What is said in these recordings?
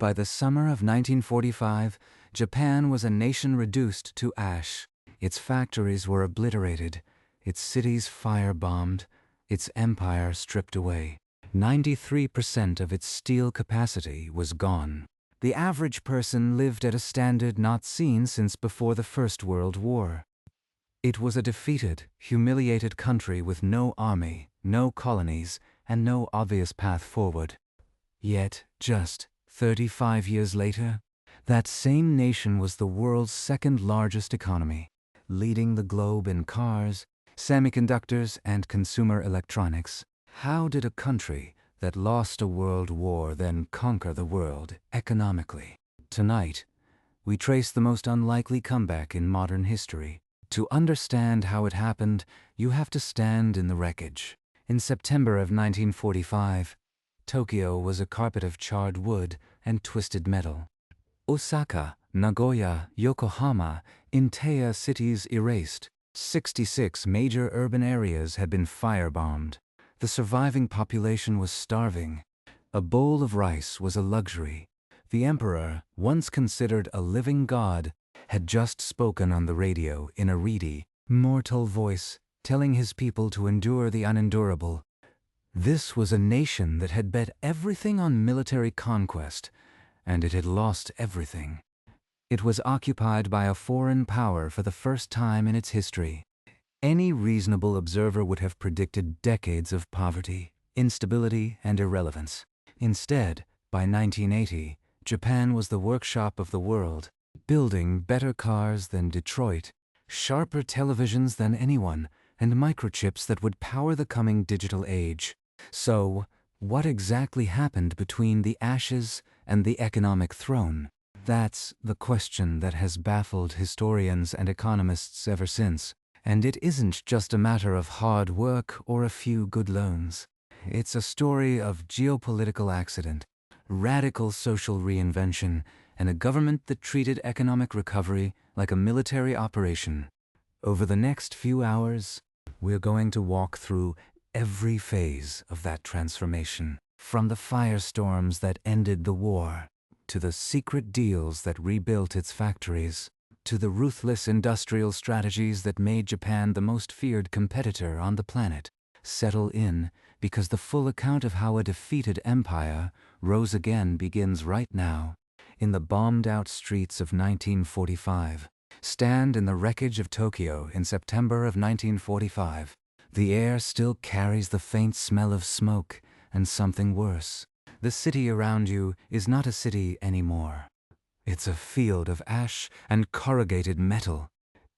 By the summer of 1945, Japan was a nation reduced to ash. Its factories were obliterated, its cities firebombed, its empire stripped away. 93% of its steel capacity was gone. The average person lived at a standard not seen since before the First World War. It was a defeated, humiliated country with no army, no colonies, and no obvious path forward. Yet, just 35 years later, that same nation was the world's second largest economy, leading the globe in cars, semiconductors, and consumer electronics. How did a country that lost a world war then conquer the world economically? Tonight, we trace the most unlikely comeback in modern history. To understand how it happened, you have to stand in the wreckage. In September of 1945, Tokyo was a carpet of charred wood and twisted metal. Osaka, Nagoya, Yokohama, entire cities erased. 66 major urban areas had been firebombed. The surviving population was starving. A bowl of rice was a luxury. The emperor, once considered a living god, had just spoken on the radio in a reedy, mortal voice, telling his people to endure the unendurable. This was a nation that had bet everything on military conquest, and it had lost everything. It was occupied by a foreign power for the first time in its history. Any reasonable observer would have predicted decades of poverty, instability, and irrelevance. Instead, by 1980, Japan was the workshop of the world, building better cars than Detroit, sharper televisions than anyone, and microchips that would power the coming digital age. So, what exactly happened between the ashes and the economic throne? That's the question that has baffled historians and economists ever since. And it isn't just a matter of hard work or a few good loans. It's a story of geopolitical accident, radical social reinvention, and a government that treated economic recovery like a military operation. Over the next few hours, we're going to walk through every phase of that transformation, from the firestorms that ended the war, to the secret deals that rebuilt its factories, to the ruthless industrial strategies that made Japan the most feared competitor on the planet. Settle in, because the full account of how a defeated empire rose again begins right now. In the bombed-out streets of 1945. Stand in the wreckage of Tokyo in September of 1945. The air still carries the faint smell of smoke and something worse. The city around you is not a city anymore. It's a field of ash and corrugated metal,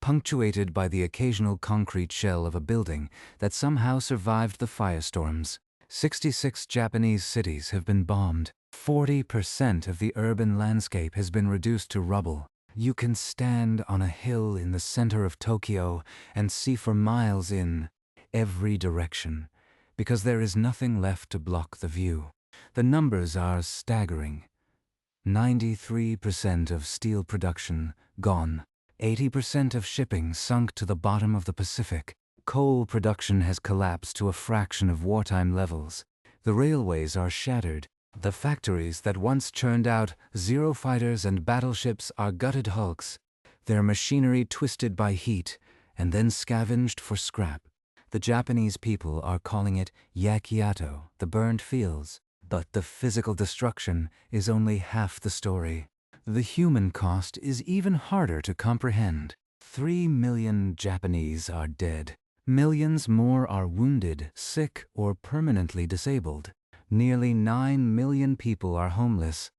punctuated by the occasional concrete shell of a building that somehow survived the firestorms. 66 Japanese cities have been bombed. 40% of the urban landscape has been reduced to rubble. You can stand on a hill in the center of Tokyo and see for miles in every direction, because there is nothing left to block the view. The numbers are staggering. 93% of steel production gone. 80% of shipping sunk to the bottom of the Pacific. Coal production has collapsed to a fraction of wartime levels. The railways are shattered. The factories that once churned out Zero fighters and battleships are gutted hulks, their machinery twisted by heat and then scavenged for scrap. The Japanese people are calling it yakiato, the burned fields. But the physical destruction is only half the story. The human cost is even harder to comprehend. 3 million Japanese are dead. Millions more are wounded, sick, or permanently disabled. Nearly 9 million people are homeless,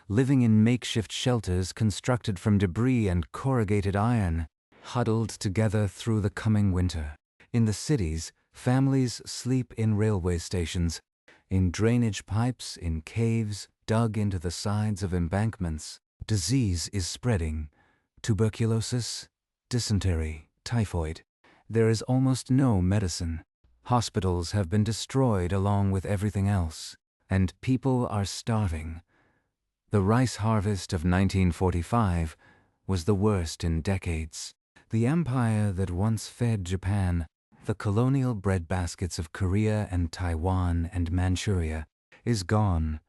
living in makeshift shelters constructed from debris and corrugated iron, huddled together through the coming winter. In the cities, families sleep in railway stations, in drainage pipes, in caves dug into the sides of embankments. Disease is spreading. Tuberculosis, dysentery, typhoid. There is almost no medicine. Hospitals have been destroyed along with everything else, and people are starving. The rice harvest of 1945 was the worst in decades. The empire that once fed Japan, the colonial breadbaskets of Korea and Taiwan and Manchuria, is gone,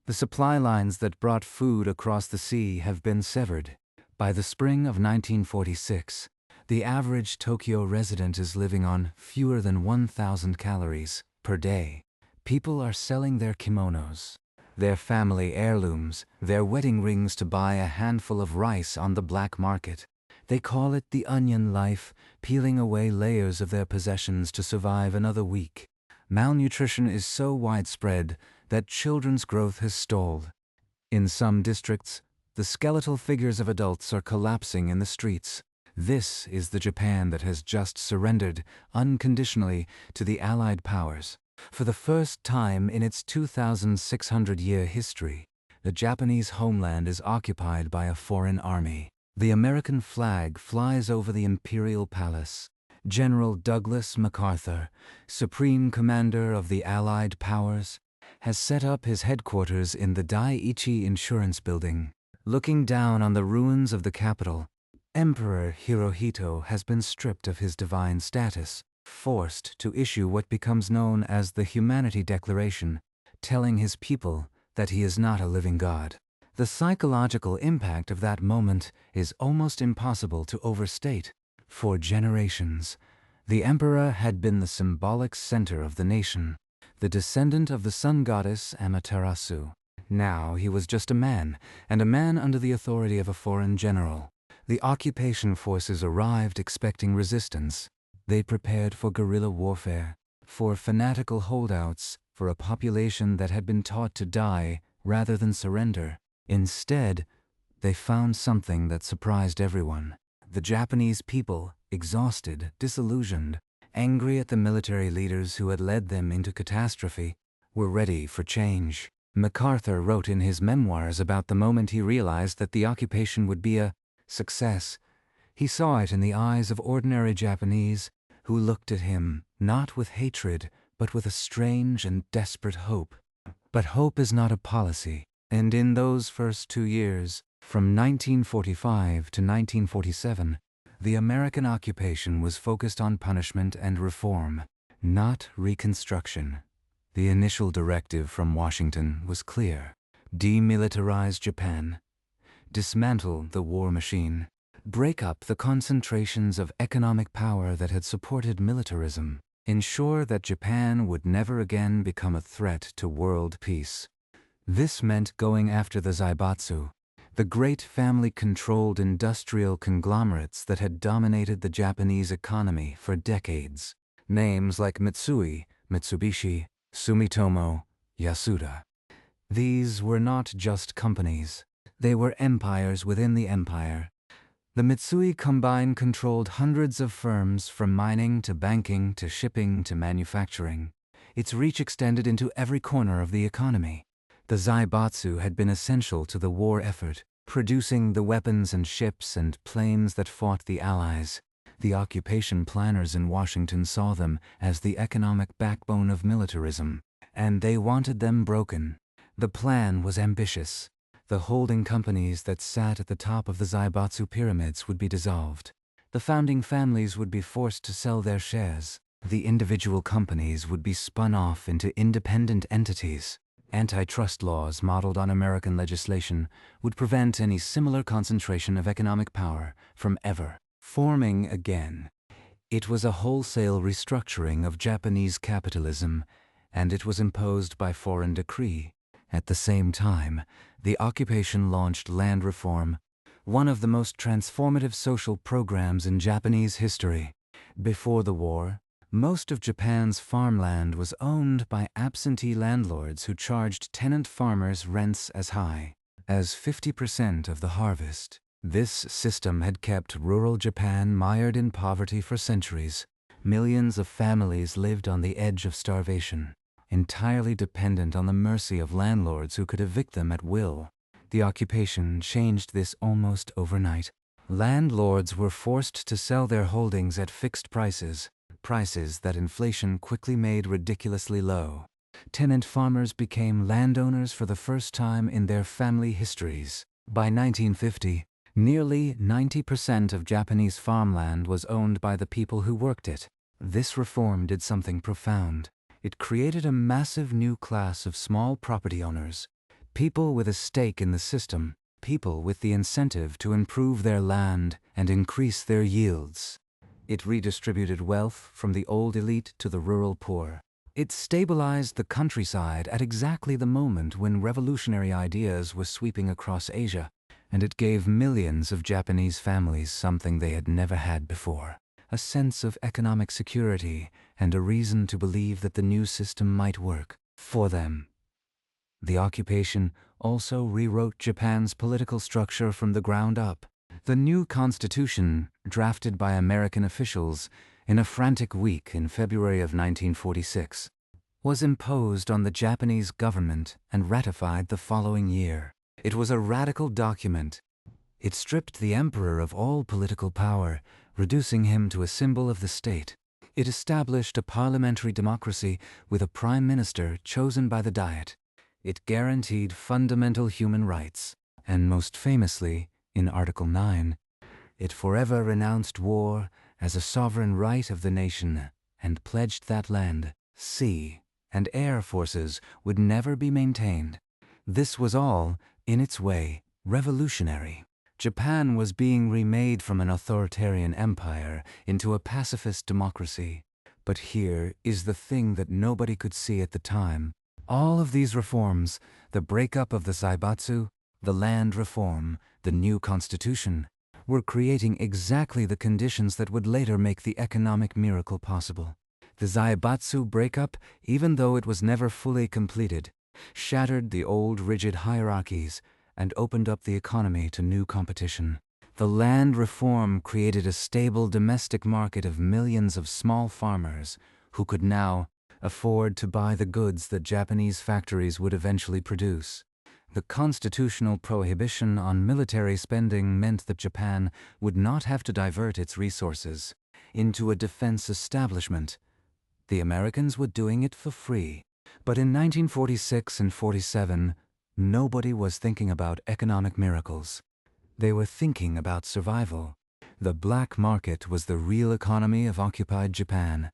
The supply lines that brought food across the sea have been severed. By the spring of 1946, the average Tokyo resident is living on fewer than 1,000 calories per day. People are selling their kimonos, their family heirlooms, their wedding rings to buy a handful of rice on the black market. They call it the onion life, peeling away layers of their possessions to survive another week. Malnutrition is so widespread that children's growth has stalled. In some districts, the skeletal figures of adults are collapsing in the streets. This is the Japan that has just surrendered unconditionally to the Allied powers. For the first time in its 2,600-year history, the Japanese homeland is occupied by a foreign army. The American flag flies over the Imperial Palace. General Douglas MacArthur, Supreme Commander of the Allied powers, has set up his headquarters in the Daiichi Insurance Building. Looking down on the ruins of the capital, Emperor Hirohito has been stripped of his divine status, forced to issue what becomes known as the Humanity Declaration, telling his people that he is not a living god. The psychological impact of that moment is almost impossible to overstate. For generations, the emperor had been the symbolic center of the nation, the descendant of the sun goddess Amaterasu. Now he was just a man, and a man under the authority of a foreign general. The occupation forces arrived expecting resistance. They prepared for guerrilla warfare, for fanatical holdouts, for a population that had been taught to die rather than surrender. Instead, they found something that surprised everyone. The Japanese people, exhausted, disillusioned, angry at the military leaders who had led them into catastrophe, were ready for change. MacArthur wrote in his memoirs about the moment he realized that the occupation would be a success. He saw it in the eyes of ordinary Japanese who looked at him, not with hatred, but with a strange and desperate hope. But hope is not a policy, and in those first 2 years, from 1945 to 1947, the American occupation was focused on punishment and reform, not reconstruction. The initial directive from Washington was clear: demilitarize Japan, dismantle the war machine, break up the concentrations of economic power that had supported militarism, ensure that Japan would never again become a threat to world peace. This meant going after the Zaibatsu, the great family-controlled industrial conglomerates that had dominated the Japanese economy for decades. Names like Mitsui, Mitsubishi, Sumitomo, Yasuda. These were not just companies. They were empires within the empire. The Mitsui Combine controlled hundreds of firms from mining to banking to shipping to manufacturing. Its reach extended into every corner of the economy. The Zaibatsu had been essential to the war effort, producing the weapons and ships and planes that fought the Allies. The occupation planners in Washington saw them as the economic backbone of militarism, and they wanted them broken. The plan was ambitious. The holding companies that sat at the top of the Zaibatsu pyramids would be dissolved. The founding families would be forced to sell their shares. The individual companies would be spun off into independent entities. Antitrust laws modeled on American legislation would prevent any similar concentration of economic power from ever forming again. It was a wholesale restructuring of Japanese capitalism, and it was imposed by foreign decree. At the same time, the occupation launched land reform, one of the most transformative social programs in Japanese history. Before the war, most of Japan's farmland was owned by absentee landlords who charged tenant farmers rents as high as 50% of the harvest. This system had kept rural Japan mired in poverty for centuries. Millions of families lived on the edge of starvation, entirely dependent on the mercy of landlords who could evict them at will. The occupation changed this almost overnight. Landlords were forced to sell their holdings at fixed prices that inflation quickly made ridiculously low. Tenant farmers became landowners for the first time in their family histories. By 1950, nearly 90% of Japanese farmland was owned by the people who worked it. This reform did something profound. It created a massive new class of small property owners, People with a stake in the system, people with the incentive to improve their land and increase their yields. It redistributed wealth from the old elite to the rural poor. It stabilized the countryside at exactly the moment when revolutionary ideas were sweeping across Asia, and it gave millions of Japanese families something they had never had before: a sense of economic security and a reason to believe that the new system might work for them. The occupation also rewrote Japan's political structure from the ground up. The new constitution, drafted by American officials in a frantic week in February of 1946, was imposed on the Japanese government and ratified the following year. It was a radical document. It stripped the emperor of all political power, reducing him to a symbol of the state. It established a parliamentary democracy with a prime minister chosen by the Diet. It guaranteed fundamental human rights, and most famously, in Article 9, it forever renounced war as a sovereign right of the nation and pledged that land, sea, and air forces would never be maintained. This was all, in its way, revolutionary. Japan was being remade from an authoritarian empire into a pacifist democracy. But here is the thing that nobody could see at the time. All of these reforms, the breakup of the Zaibatsu, the land reform, the new constitution, were creating exactly the conditions that would later make the economic miracle possible. The Zaibatsu breakup, even though it was never fully completed, shattered the old rigid hierarchies and opened up the economy to new competition. The land reform created a stable domestic market of millions of small farmers who could now afford to buy the goods that Japanese factories would eventually produce. The constitutional prohibition on military spending meant that Japan would not have to divert its resources into a defense establishment. The Americans were doing it for free. But in 1946 and 47, nobody was thinking about economic miracles. They were thinking about survival. The black market was the real economy of occupied Japan.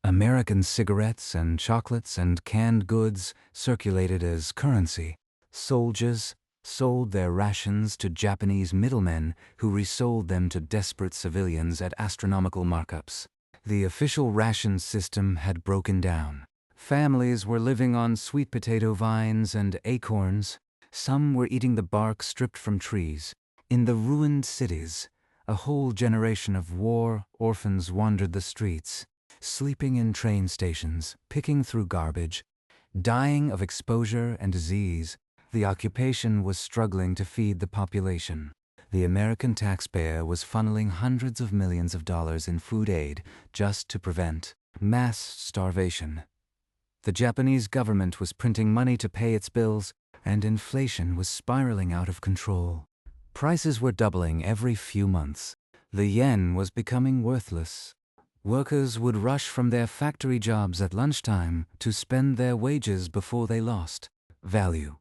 American cigarettes and chocolates and canned goods circulated as currency. Soldiers sold their rations to Japanese middlemen who resold them to desperate civilians at astronomical markups. The official ration system had broken down. Families were living on sweet potato vines and acorns. Some were eating the bark stripped from trees. In the ruined cities, a whole generation of war orphans wandered the streets, sleeping in train stations, picking through garbage, dying of exposure and disease. The occupation was struggling to feed the population. The American taxpayer was funneling hundreds of millions of dollars in food aid just to prevent mass starvation. The Japanese government was printing money to pay its bills, and inflation was spiraling out of control. Prices were doubling every few months. The yen was becoming worthless. Workers would rush from their factory jobs at lunchtime to spend their wages before they lost value.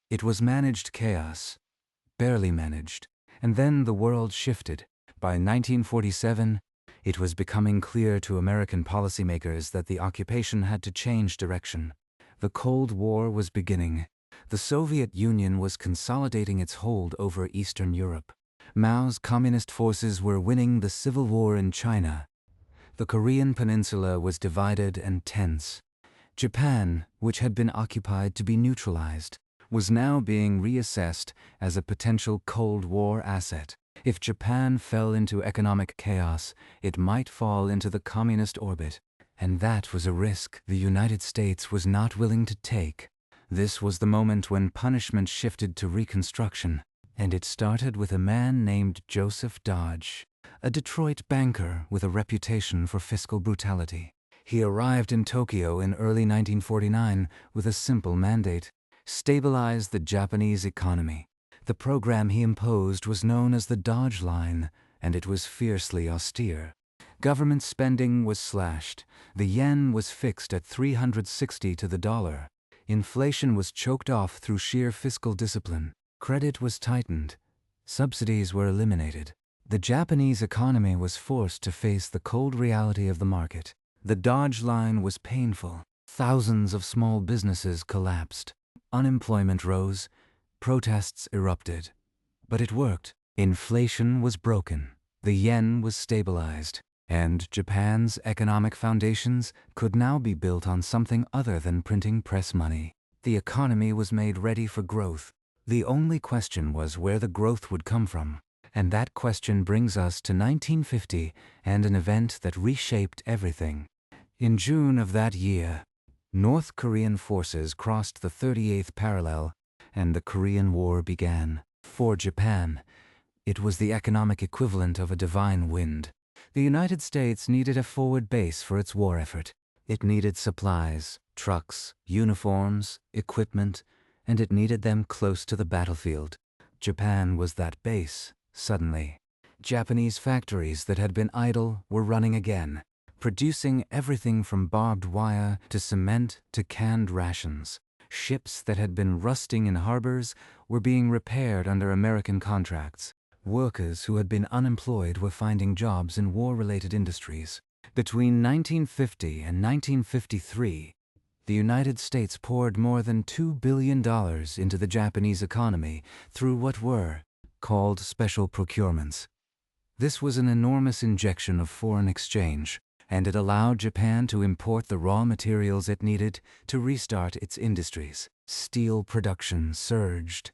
It was managed chaos, barely managed, and then the world shifted. By 1947, it was becoming clear to American policymakers that the occupation had to change direction. The Cold War was beginning. The Soviet Union was consolidating its hold over Eastern Europe. Mao's communist forces were winning the civil war in China. The Korean peninsula was divided and tense. Japan, which had been occupied to be neutralized, was now being reassessed as a potential Cold War asset. If Japan fell into economic chaos, it might fall into the communist orbit, and that was a risk the United States was not willing to take. This was the moment when punishment shifted to reconstruction, and it started with a man named Joseph Dodge, a Detroit banker with a reputation for fiscal brutality. He arrived in Tokyo in early 1949 with a simple mandate: stabilize the Japanese economy. The program he imposed was known as the Dodge Line, and it was fiercely austere. Government spending was slashed. The yen was fixed at 360 to the dollar. Inflation was choked off through sheer fiscal discipline. Credit was tightened. Subsidies were eliminated. The Japanese economy was forced to face the cold reality of the market. The Dodge Line was painful. Thousands of small businesses collapsed. Unemployment rose, protests erupted. But it worked. Inflation was broken, the yen was stabilized, and Japan's economic foundations could now be built on something other than printing press money. The economy was made ready for growth. The only question was where the growth would come from. And that question brings us to 1950 and an event that reshaped everything. In June of that year, North Korean forces crossed the 38th parallel, and the Korean War began. For Japan, it was the economic equivalent of a divine wind. The United States needed a forward base for its war effort. It needed supplies, trucks, uniforms, equipment, and it needed them close to the battlefield. Japan was that base, suddenly. Japanese factories that had been idle were running again, producing everything from barbed wire to cement to canned rations. Ships that had been rusting in harbors were being repaired under American contracts. Workers who had been unemployed were finding jobs in war-related industries. Between 1950 and 1953, the United States poured more than $2 billion into the Japanese economy through what were called special procurements. This was an enormous injection of foreign exchange, and it allowed Japan to import the raw materials it needed to restart its industries. Steel production surged.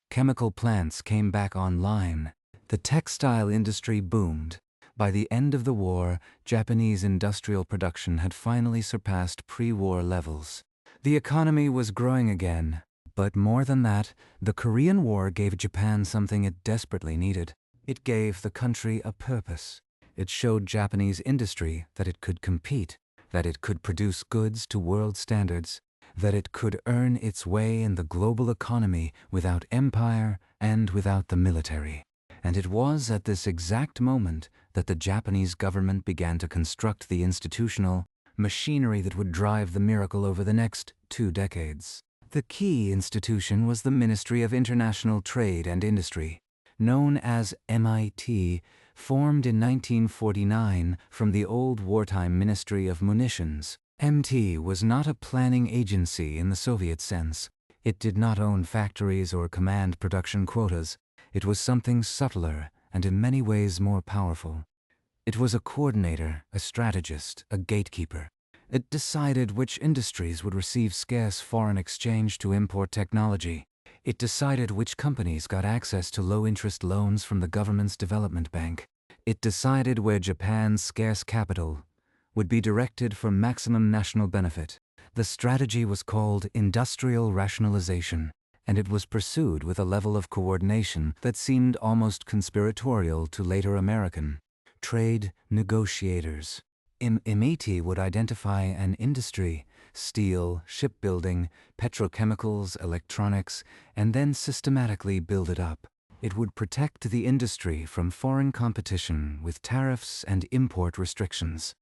Chemical plants came back online. The textile industry boomed. By the end of the war, Japanese industrial production had finally surpassed pre-war levels. The economy was growing again, but more than that, the Korean War gave Japan something it desperately needed. It gave the country a purpose. It showed Japanese industry that it could compete, that it could produce goods to world standards, that it could earn its way in the global economy without empire and without the military. And it was at this exact moment that the Japanese government began to construct the institutional machinery that would drive the miracle over the next 2 decades. The key institution was the Ministry of International Trade and Industry, known as MIT, formed in 1949 from the old wartime Ministry of Munitions. MT was not a planning agency in the Soviet sense. It did not own factories or command production quotas. It was something subtler and in many ways more powerful. It was a coordinator, a strategist, a gatekeeper. It decided which industries would receive scarce foreign exchange to import technology. It decided which companies got access to low-interest loans from the government's development bank. It decided where Japan's scarce capital would be directed for maximum national benefit. The strategy was called industrial rationalization, and it was pursued with a level of coordination that seemed almost conspiratorial to later American trade negotiators. MIT would identify an industry, steel, shipbuilding, petrochemicals, electronics, and then systematically build it up. It would protect the industry from foreign competition with tariffs and import restrictions.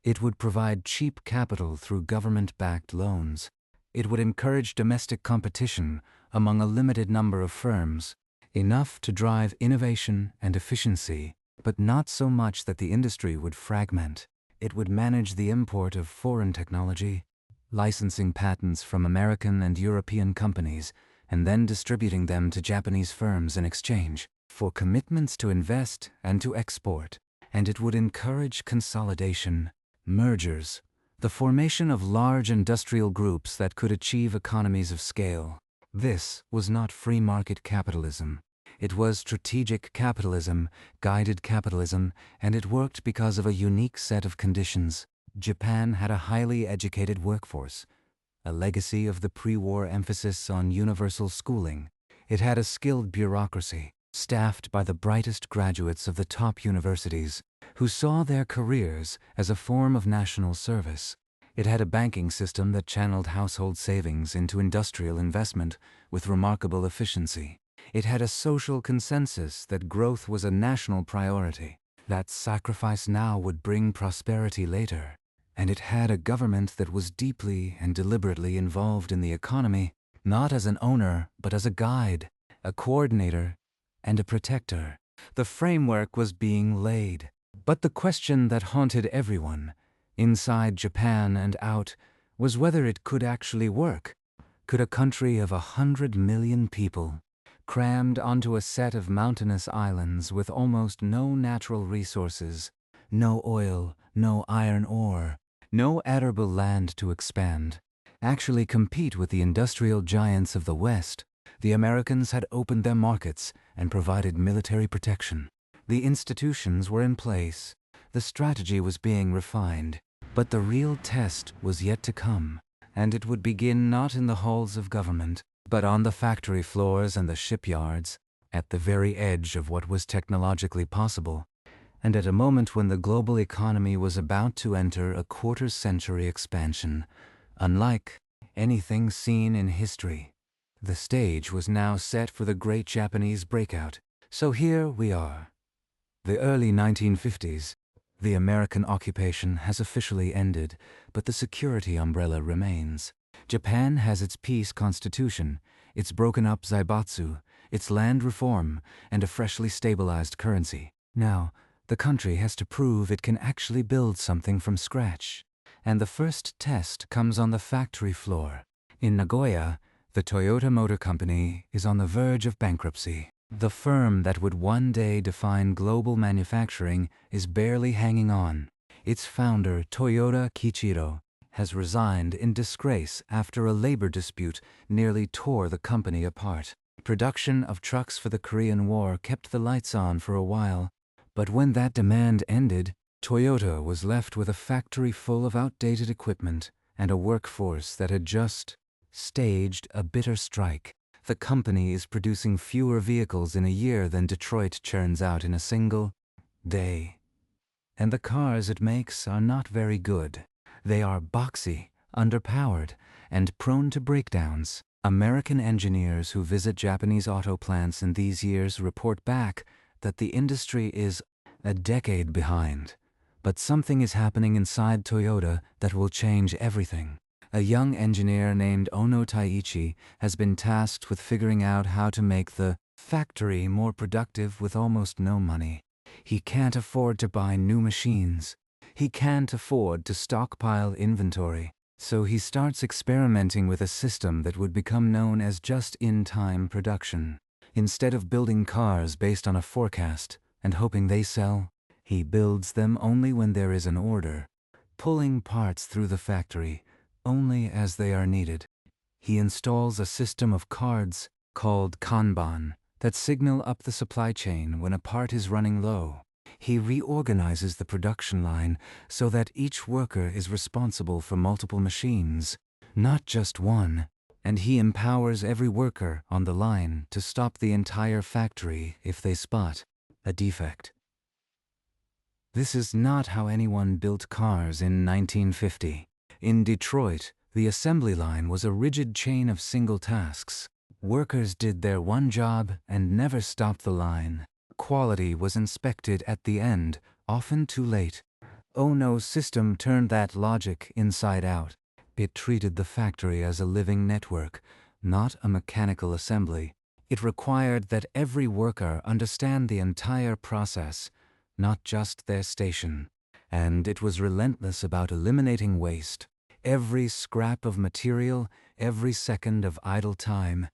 It would provide cheap capital through government-backed loans. It would encourage domestic competition among a limited number of firms, enough to drive innovation and efficiency, but not so much that the industry would fragment. It would manage the import of foreign technology, licensing patents from American and European companies, and then distributing them to Japanese firms in exchange for commitments to invest and to export. And it would encourage consolidation, mergers, the formation of large industrial groups that could achieve economies of scale. This was not free market capitalism. It was strategic capitalism, guided capitalism, and it worked because of a unique set of conditions. Japan had a highly educated workforce, a legacy of the pre-war emphasis on universal schooling. It had a skilled bureaucracy, staffed by the brightest graduates of the top universities, who saw their careers as a form of national service. It had a banking system that channeled household savings into industrial investment with remarkable efficiency. It had a social consensus that growth was a national priority, that sacrifice now would bring prosperity later. And it had a government that was deeply and deliberately involved in the economy, not as an owner, but as a guide, a coordinator, and a protector. The framework was being laid. But the question that haunted everyone, inside Japan and out, was whether it could actually work. Could a country of 100 million people, crammed onto a set of mountainous islands with almost no natural resources, no oil, no iron ore, no arable land to expand, actually compete with the industrial giants of the West? The Americans had opened their markets and provided military protection. The institutions were in place. The strategy was being refined. But the real test was yet to come, and it would begin not in the halls of government, but on the factory floors and the shipyards, at the very edge of what was technologically possible, and at a moment when the global economy was about to enter a quarter-century expansion, unlike anything seen in history. The stage was now set for the great Japanese breakout. So here we are. The early 1950s. The American occupation has officially ended, but the security umbrella remains. Japan has its peace constitution, its broken-up zaibatsu, its land reform, and a freshly stabilized currency. Now, the country has to prove it can actually build something from scratch. And the first test comes on the factory floor. In Nagoya, the Toyota Motor Company is on the verge of bankruptcy. The firm that would one day define global manufacturing is barely hanging on. Its founder, Toyota Kichiro, has resigned in disgrace after a labor dispute nearly tore the company apart. Production of trucks for the Korean War kept the lights on for a while, but when that demand ended, Toyota was left with a factory full of outdated equipment and a workforce that had just staged a bitter strike. The company is producing fewer vehicles in a year than Detroit churns out in a single day. And the cars it makes are not very good. They are boxy, underpowered, and prone to breakdowns. American engineers who visit Japanese auto plants in these years report back that the industry is a decade behind. But something is happening inside Toyota that will change everything. A young engineer named Ono Taiichi has been tasked with figuring out how to make the factory more productive with almost no money. He can't afford to buy new machines. He can't afford to stockpile inventory. So he starts experimenting with a system that would become known as just-in-time production. Instead of building cars based on a forecast and hoping they sell, he builds them only when there is an order, pulling parts through the factory only as they are needed. He installs a system of cards called Kanban that signal up the supply chain when a part is running low. He reorganizes the production line so that each worker is responsible for multiple machines, not just one, and he empowers every worker on the line to stop the entire factory if they spot a defect. This is not how anyone built cars in 1950. In Detroit, the assembly line was a rigid chain of single tasks. Workers did their one job and never stopped the line. Quality was inspected at the end, often too late. Ono's system turned that logic inside out. It treated the factory as a living network, not a mechanical assembly. It required that every worker understand the entire process, not just their station. And it was relentless about eliminating waste. Every scrap of material, every second of idle time,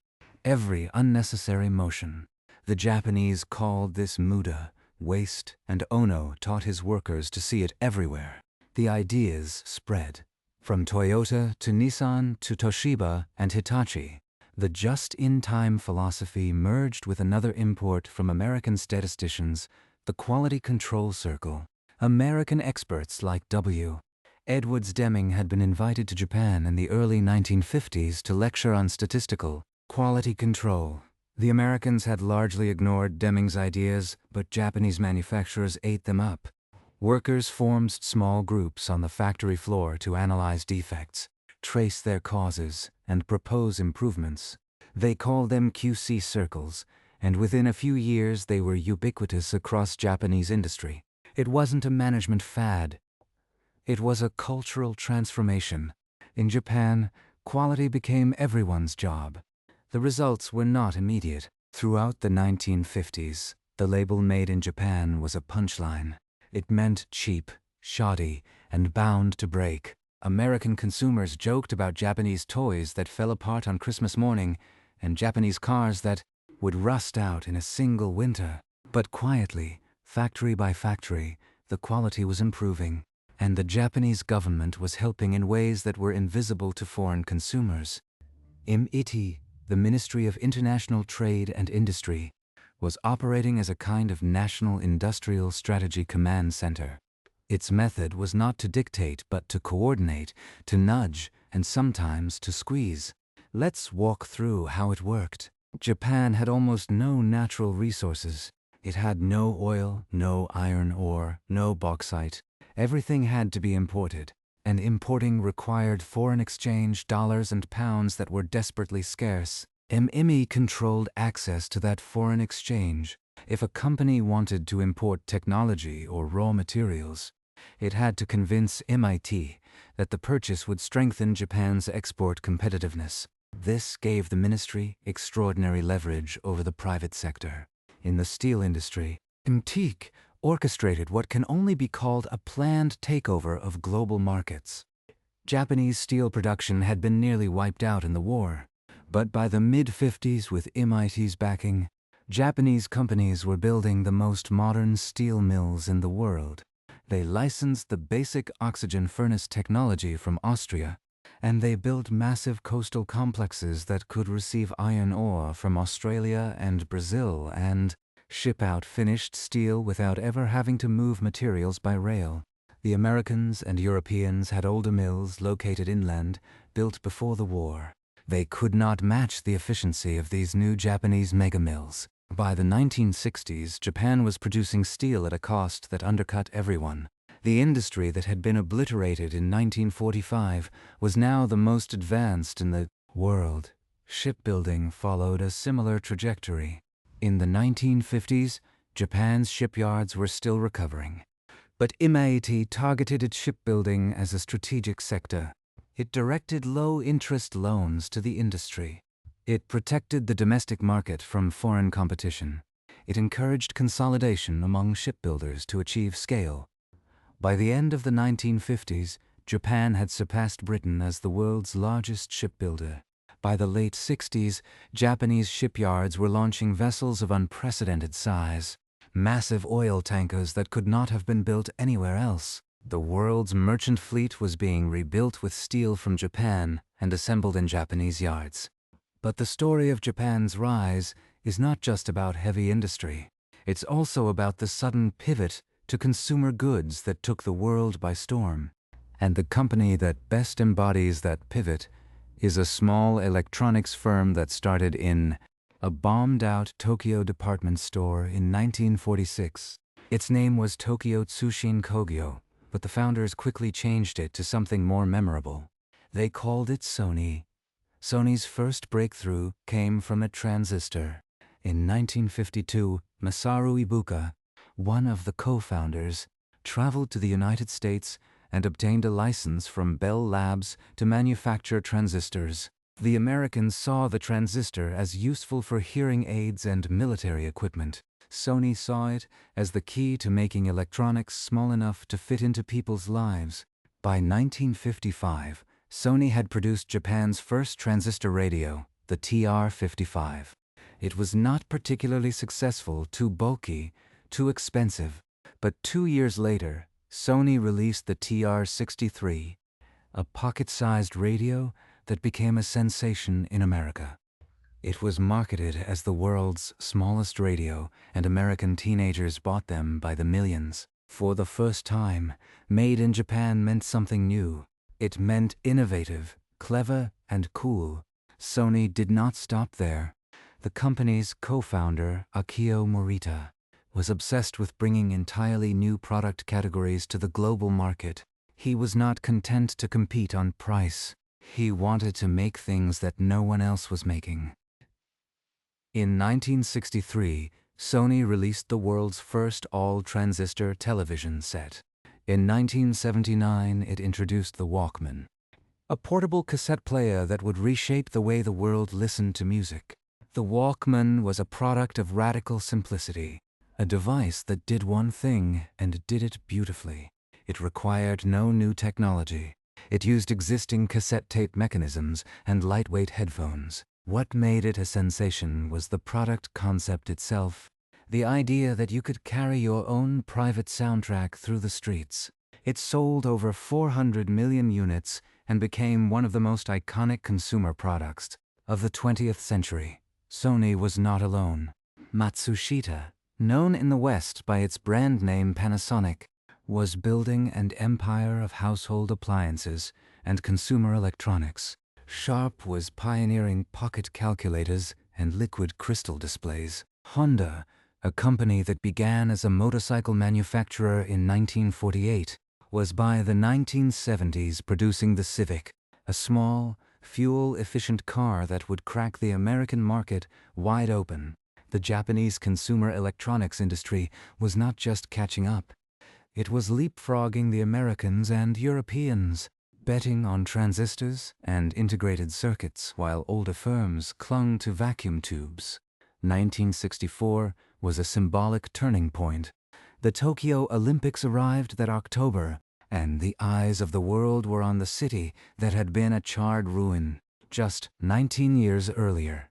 every unnecessary motion. The Japanese called this muda, waste, and Ono taught his workers to see it everywhere. The ideas spread. From Toyota to Nissan to Toshiba and Hitachi, the just-in-time philosophy merged with another import from American statisticians, the quality control circle. American experts like W. Edwards Deming had been invited to Japan in the early 1950s to lecture on statistical quality control. The Americans had largely ignored Deming's ideas, but Japanese manufacturers ate them up. Workers formed small groups on the factory floor to analyze defects, trace their causes, and propose improvements. They called them QC circles, and within a few years they were ubiquitous across Japanese industry. It wasn't a management fad. It was a cultural transformation. In Japan, quality became everyone's job. The results were not immediate. Throughout the 1950s, the label "Made in Japan" was a punchline. It meant cheap, shoddy, and bound to break. American consumers joked about Japanese toys that fell apart on Christmas morning and Japanese cars that would rust out in a single winter. But quietly, factory by factory, the quality was improving, and the Japanese government was helping in ways that were invisible to foreign consumers. MIT, the Ministry of International Trade and Industry, was operating as a kind of National Industrial Strategy Command Center. Its method was not to dictate but to coordinate, to nudge, and sometimes to squeeze. Let's walk through how it worked. Japan had almost no natural resources. It had no oil, no iron ore, no bauxite. Everything had to be imported, and importing required foreign exchange dollars and pounds that were desperately scarce. MIT controlled access to that foreign exchange. If a company wanted to import technology or raw materials, it had to convince MIT that the purchase would strengthen Japan's export competitiveness. This gave the ministry extraordinary leverage over the private sector. In the steel industry, MIT orchestrated what can only be called a planned takeover of global markets. Japanese steel production had been nearly wiped out in the war, but by the mid-50s, with MIT's backing, Japanese companies were building the most modern steel mills in the world. They licensed the basic oxygen furnace technology from Austria, and they built massive coastal complexes that could receive iron ore from Australia and Brazil and ship out finished steel without ever having to move materials by rail. The Americans and Europeans had older mills located inland, built before the war. They could not match the efficiency of these new Japanese megamills. By the 1960s, Japan was producing steel at a cost that undercut everyone. The industry that had been obliterated in 1945 was now the most advanced in the world. Shipbuilding followed a similar trajectory. In the 1950s, Japan's shipyards were still recovering. But MIT targeted its shipbuilding as a strategic sector. It directed low-interest loans to the industry. It protected the domestic market from foreign competition. It encouraged consolidation among shipbuilders to achieve scale. By the end of the 1950s, Japan had surpassed Britain as the world's largest shipbuilder. By the late 60s, Japanese shipyards were launching vessels of unprecedented size, massive oil tankers that could not have been built anywhere else. The world's merchant fleet was being rebuilt with steel from Japan and assembled in Japanese yards. But the story of Japan's rise is not just about heavy industry. It's also about the sudden pivot to consumer goods that took the world by storm. And the company that best embodies that pivot is a small electronics firm that started in a bombed-out Tokyo department store in 1946. Its name was Tokyo Tsushin Kogyo, but the founders quickly changed it to something more memorable. They called it Sony. Sony's first breakthrough came from a transistor. In 1952, Masaru Ibuka, one of the co-founders, traveled to the United States and obtained a license from Bell Labs to manufacture transistors. The Americans saw the transistor as useful for hearing aids and military equipment. Sony saw it as the key to making electronics small enough to fit into people's lives. By 1955, Sony had produced Japan's first transistor radio, the TR-55. It was not particularly successful, too bulky, too expensive. But 2 years later, Sony released the TR-63, a pocket-sized radio that became a sensation in America. It was marketed as the world's smallest radio, and American teenagers bought them by the millions. For the first time, made in Japan meant something new. It meant innovative, clever, and cool. Sony did not stop there. The company's co-founder, Akio Morita, was obsessed with bringing entirely new product categories to the global market. He was not content to compete on price. He wanted to make things that no one else was making. In 1963, Sony released the world's first all-transistor television set. In 1979, it introduced the Walkman, a portable cassette player that would reshape the way the world listened to music. The Walkman was a product of radical simplicity, a device that did one thing and did it beautifully. It required no new technology. It used existing cassette tape mechanisms and lightweight headphones. What made it a sensation was the product concept itself, the idea that you could carry your own private soundtrack through the streets. It sold over 400 million units and became one of the most iconic consumer products of the 20th century. Sony was not alone. Matsushita, known in the West by its brand name Panasonic, was building an empire of household appliances and consumer electronics. Sharp was pioneering pocket calculators and liquid crystal displays. Honda, a company that began as a motorcycle manufacturer in 1948, was by the 1970s producing the Civic, a small, fuel-efficient car that would crack the American market wide open. The Japanese consumer electronics industry was not just catching up. It was leapfrogging the Americans and Europeans, betting on transistors and integrated circuits while older firms clung to vacuum tubes. 1964 was a symbolic turning point. The Tokyo Olympics arrived that October, and the eyes of the world were on the city that had been a charred ruin just 19 years earlier.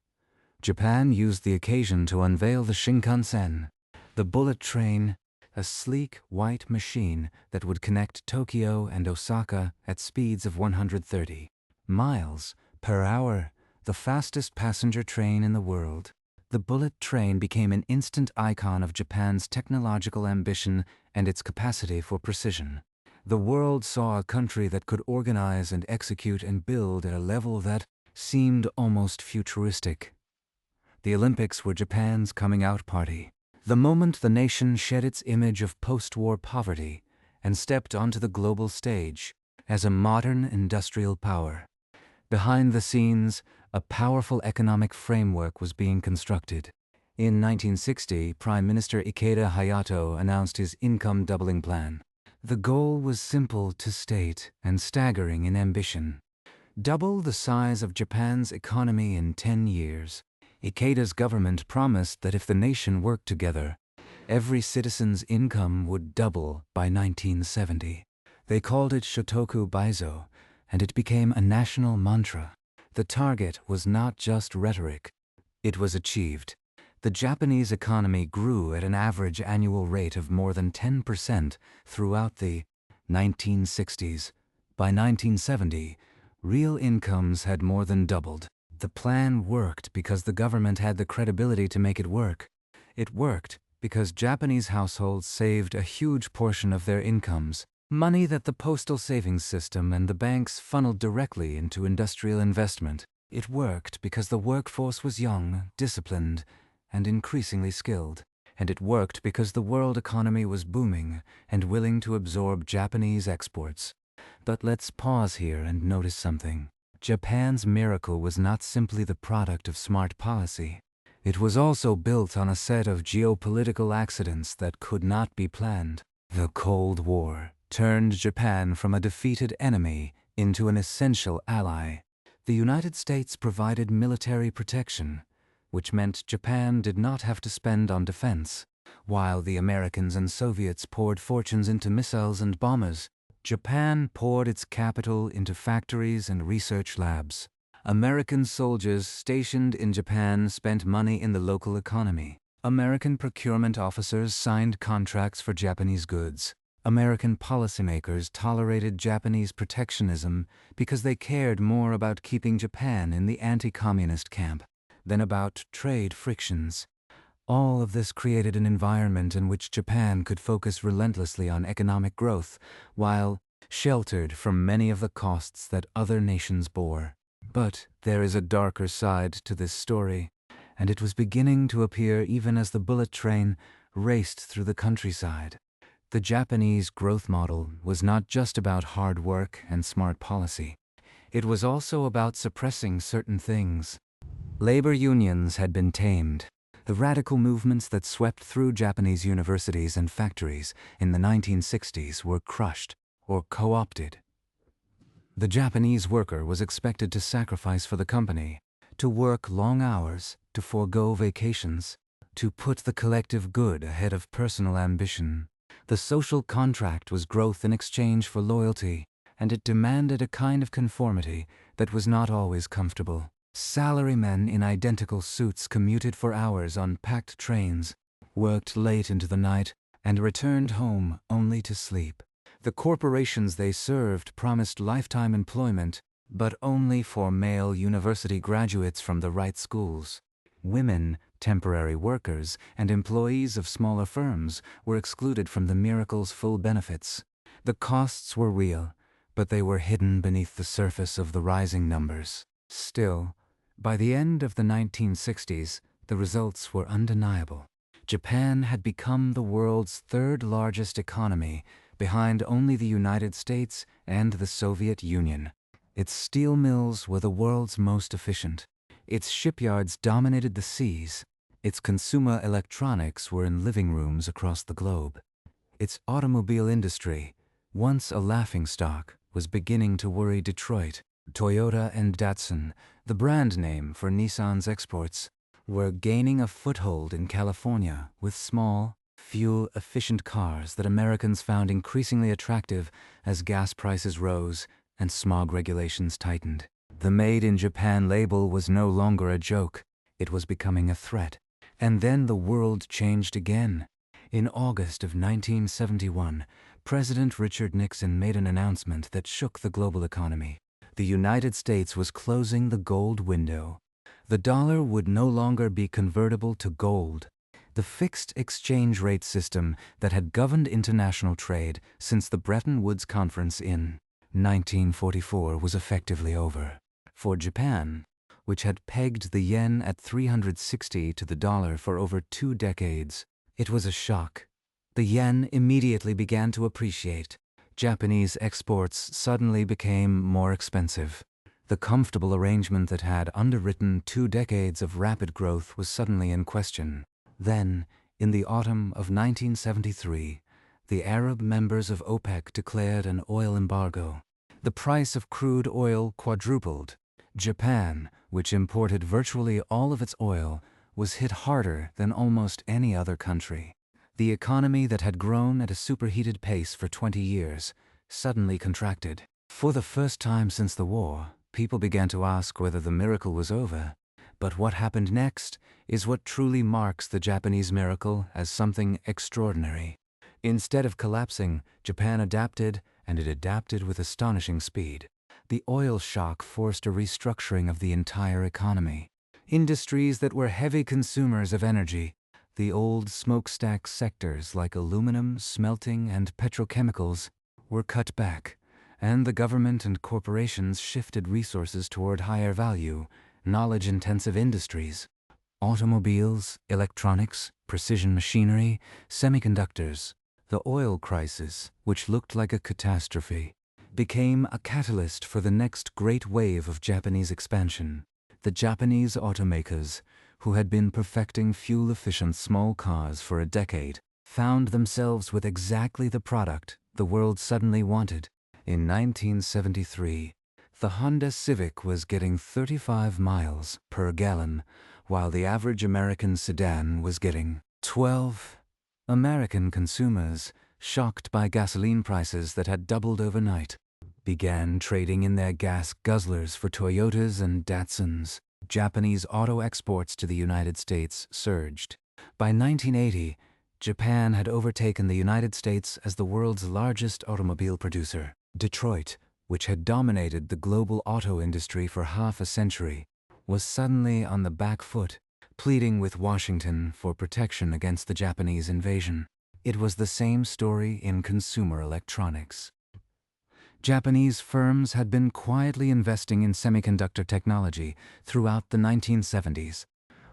Japan used the occasion to unveil the Shinkansen, the bullet train, a sleek white machine that would connect Tokyo and Osaka at speeds of 130 miles per hour, the fastest passenger train in the world. The bullet train became an instant icon of Japan's technological ambition and its capacity for precision. The world saw a country that could organize and execute and build at a level that seemed almost futuristic. The Olympics were Japan's coming out party. The moment the nation shed its image of post-war poverty and stepped onto the global stage as a modern industrial power. Behind the scenes, a powerful economic framework was being constructed. In 1960, Prime Minister Ikeda Hayato announced his income doubling plan. The goal was simple to state and staggering in ambition. Double the size of Japan's economy in 10 years. Ikeda's government promised that if the nation worked together, every citizen's income would double by 1970. They called it Shotoku Baizo, and it became a national mantra. The target was not just rhetoric. It was achieved. The Japanese economy grew at an average annual rate of more than 10% throughout the 1960s. By 1970, real incomes had more than doubled. The plan worked because the government had the credibility to make it work. It worked because Japanese households saved a huge portion of their incomes, money that the postal savings system and the banks funneled directly into industrial investment. It worked because the workforce was young, disciplined, and increasingly skilled. And it worked because the world economy was booming and willing to absorb Japanese exports. But let's pause here and notice something. Japan's miracle was not simply the product of smart policy. It was also built on a set of geopolitical accidents that could not be planned. The Cold War turned Japan from a defeated enemy into an essential ally. The United States provided military protection, which meant Japan did not have to spend on defense. While the Americans and Soviets poured fortunes into missiles and bombers, Japan poured its capital into factories and research labs. American soldiers stationed in Japan spent money in the local economy. American procurement officers signed contracts for Japanese goods. American policymakers tolerated Japanese protectionism because they cared more about keeping Japan in the anti-communist camp than about trade frictions. All of this created an environment in which Japan could focus relentlessly on economic growth, while sheltered from many of the costs that other nations bore. But there is a darker side to this story, and it was beginning to appear even as the bullet train raced through the countryside. The Japanese growth model was not just about hard work and smart policy. It was also about suppressing certain things. Labor unions had been tamed. The radical movements that swept through Japanese universities and factories in the 1960s were crushed or co-opted. The Japanese worker was expected to sacrifice for the company, to work long hours, to forego vacations, to put the collective good ahead of personal ambition. The social contract was growth in exchange for loyalty, and it demanded a kind of conformity that was not always comfortable. Salarymen in identical suits commuted for hours on packed trains, worked late into the night, and returned home only to sleep. The corporations they served promised lifetime employment, but only for male university graduates from the right schools. Women, temporary workers, and employees of smaller firms were excluded from the miracle's full benefits. The costs were real, but they were hidden beneath the surface of the rising numbers. Still, by the end of the 1960s, the results were undeniable. Japan had become the world's third largest economy, behind only the United States and the Soviet Union. Its steel mills were the world's most efficient. Its shipyards dominated the seas. Its consumer electronics were in living rooms across the globe. Its automobile industry, once a laughingstock, was beginning to worry Detroit. Toyota and Datsun, the brand name for Nissan's exports, were gaining a foothold in California with small, fuel-efficient cars that Americans found increasingly attractive as gas prices rose and smog regulations tightened. The Made in Japan label was no longer a joke. It was becoming a threat. And then the world changed again. In August of 1971, President Richard Nixon made an announcement that shook the global economy. The United States was closing the gold window. The dollar would no longer be convertible to gold. The fixed exchange rate system that had governed international trade since the Bretton Woods Conference in 1944 was effectively over. For Japan, which had pegged the yen at 360 to the dollar for over 2 decades, it was a shock. The yen immediately began to appreciate. Japanese exports suddenly became more expensive. The comfortable arrangement that had underwritten 2 decades of rapid growth was suddenly in question. Then, in the autumn of 1973, the Arab members of OPEC declared an oil embargo. The price of crude oil quadrupled. Japan, which imported virtually all of its oil, was hit harder than almost any other country. The economy that had grown at a superheated pace for 20 years suddenly contracted. For the first time since the war, people began to ask whether the miracle was over. But what happened next is what truly marks the Japanese miracle as something extraordinary. Instead of collapsing, Japan adapted, and it adapted with astonishing speed. The oil shock forced a restructuring of the entire economy. Industries that were heavy consumers of energy, the old smokestack sectors like aluminum, smelting, and petrochemicals, were cut back, and the government and corporations shifted resources toward higher value, knowledge-intensive industries. Automobiles, electronics, precision machinery, semiconductors. The oil crisis, which looked like a catastrophe, became a catalyst for the next great wave of Japanese expansion. The Japanese automakers, who had been perfecting fuel-efficient small cars for a decade, found themselves with exactly the product the world suddenly wanted. In 1973, the Honda Civic was getting 35 miles per gallon, while the average American sedan was getting 12. American consumers, shocked by gasoline prices that had doubled overnight, began trading in their gas guzzlers for Toyotas and Datsuns. Japanese auto exports to the United States surged. By 1980, Japan had overtaken the United States as the world's largest automobile producer. Detroit, which had dominated the global auto industry for half a century, was suddenly on the back foot, pleading with Washington for protection against the Japanese invasion. It was the same story in consumer electronics. Japanese firms had been quietly investing in semiconductor technology throughout the 1970s,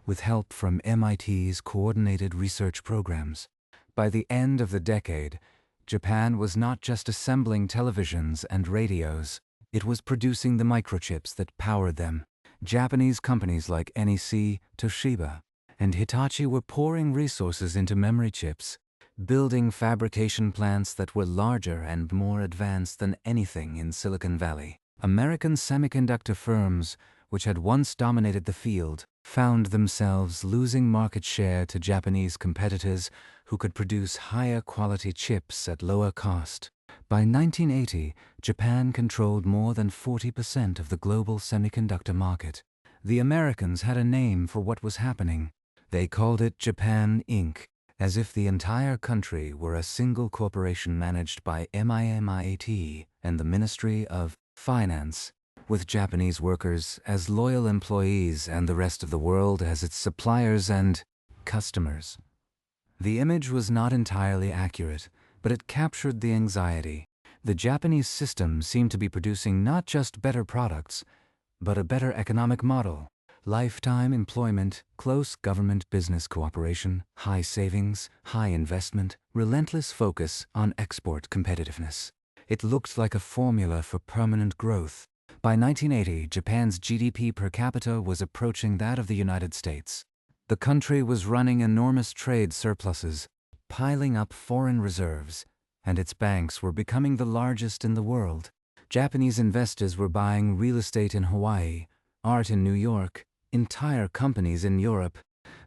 with help from MIT's coordinated research programs. By the end of the decade, Japan was not just assembling televisions and radios, it was producing the microchips that powered them. Japanese companies like NEC, Toshiba, and Hitachi were pouring resources into memory chips, building fabrication plants that were larger and more advanced than anything in Silicon Valley. American semiconductor firms, which had once dominated the field, found themselves losing market share to Japanese competitors who could produce higher quality chips at lower cost. By 1980, Japan controlled more than 40% of the global semiconductor market. The Americans had a name for what was happening. They called it Japan Inc., as if the entire country were a single corporation managed by MIMIAT and the Ministry of Finance, with Japanese workers as loyal employees and the rest of the world as its suppliers and customers. The image was not entirely accurate, but it captured the anxiety. The Japanese system seemed to be producing not just better products, but a better economic model. Lifetime employment, close government-business cooperation, high savings, high investment, relentless focus on export competitiveness. It looked like a formula for permanent growth. By 1980, Japan's GDP per capita was approaching that of the United States. The country was running enormous trade surpluses, piling up foreign reserves, and its banks were becoming the largest in the world. Japanese investors were buying real estate in Hawaii, art in New York, entire companies in Europe.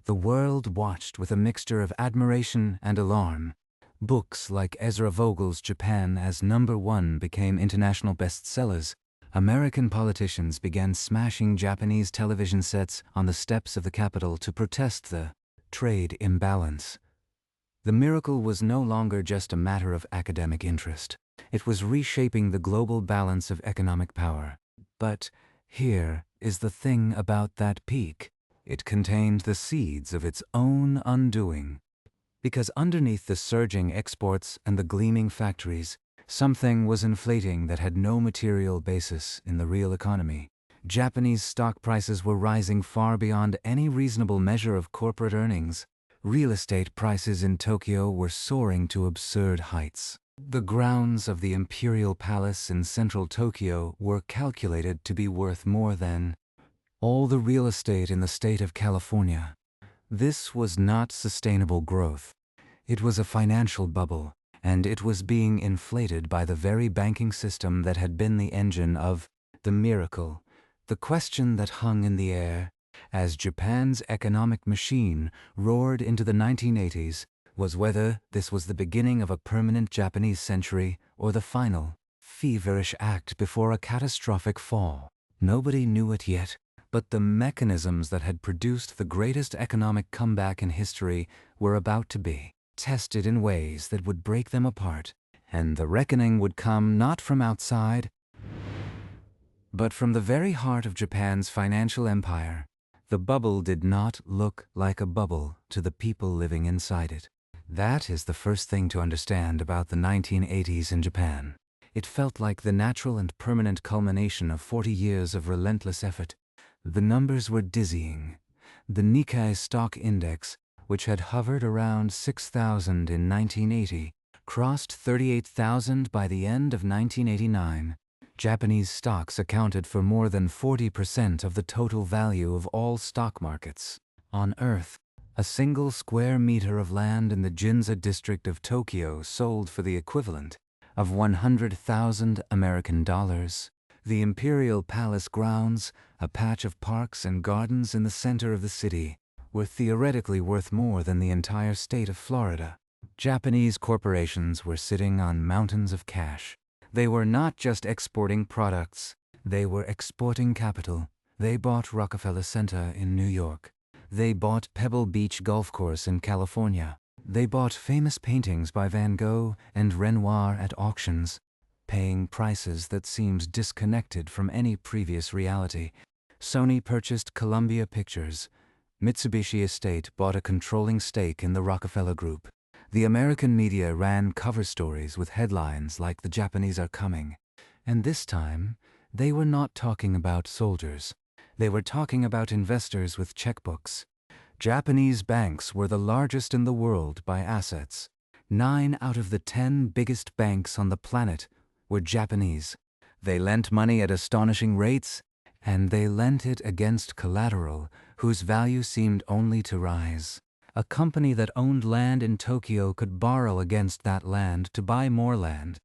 The world watched with a mixture of admiration and alarm. Books like Ezra Vogel's Japan as #1 became international bestsellers. American politicians began smashing Japanese television sets on the steps of the Capitol to protest the trade imbalance. The miracle was no longer just a matter of academic interest. It was reshaping the global balance of economic power. But here is the thing about that peak. It contained the seeds of its own undoing. Because underneath the surging exports and the gleaming factories, something was inflating that had no material basis in the real economy. Japanese stock prices were rising far beyond any reasonable measure of corporate earnings. Real estate prices in Tokyo were soaring to absurd heights. The grounds of the Imperial Palace in central Tokyo were calculated to be worth more than all the real estate in the state of California. This was not sustainable growth. It was a financial bubble, and it was being inflated by the very banking system that had been the engine of the miracle. The question that hung in the air, as Japan's economic machine roared into the 1980s, was whether this was the beginning of a permanent Japanese century or the final, feverish act before a catastrophic fall. Nobody knew it yet, but the mechanisms that had produced the greatest economic comeback in history were about to be tested in ways that would break them apart, and the reckoning would come not from outside, but from the very heart of Japan's financial empire. The bubble did not look like a bubble to the people living inside it. That is the first thing to understand about the 1980s in Japan. It felt like the natural and permanent culmination of 40 years of relentless effort. The numbers were dizzying. The Nikkei stock index, which had hovered around 6,000 in 1980, crossed 38,000 by the end of 1989. Japanese stocks accounted for more than 40% of the total value of all stock markets on Earth. A single square meter of land in the Ginza district of Tokyo sold for the equivalent of 100,000 American dollars. The Imperial Palace grounds, a patch of parks and gardens in the center of the city, were theoretically worth more than the entire state of Florida. Japanese corporations were sitting on mountains of cash. They were not just exporting products, they were exporting capital. They bought Rockefeller Center in New York. They bought Pebble Beach Golf Course in California. They bought famous paintings by Van Gogh and Renoir at auctions, paying prices that seemed disconnected from any previous reality. Sony purchased Columbia Pictures. Mitsubishi Estate bought a controlling stake in the Rockefeller Group. The American media ran cover stories with headlines like "The Japanese are coming." And this time, they were not talking about soldiers. They were talking about investors with checkbooks. Japanese banks were the largest in the world by assets. 9 out of the 10 biggest banks on the planet were Japanese. They lent money at astonishing rates, and they lent it against collateral whose value seemed only to rise. A company that owned land in Tokyo could borrow against that land to buy more land,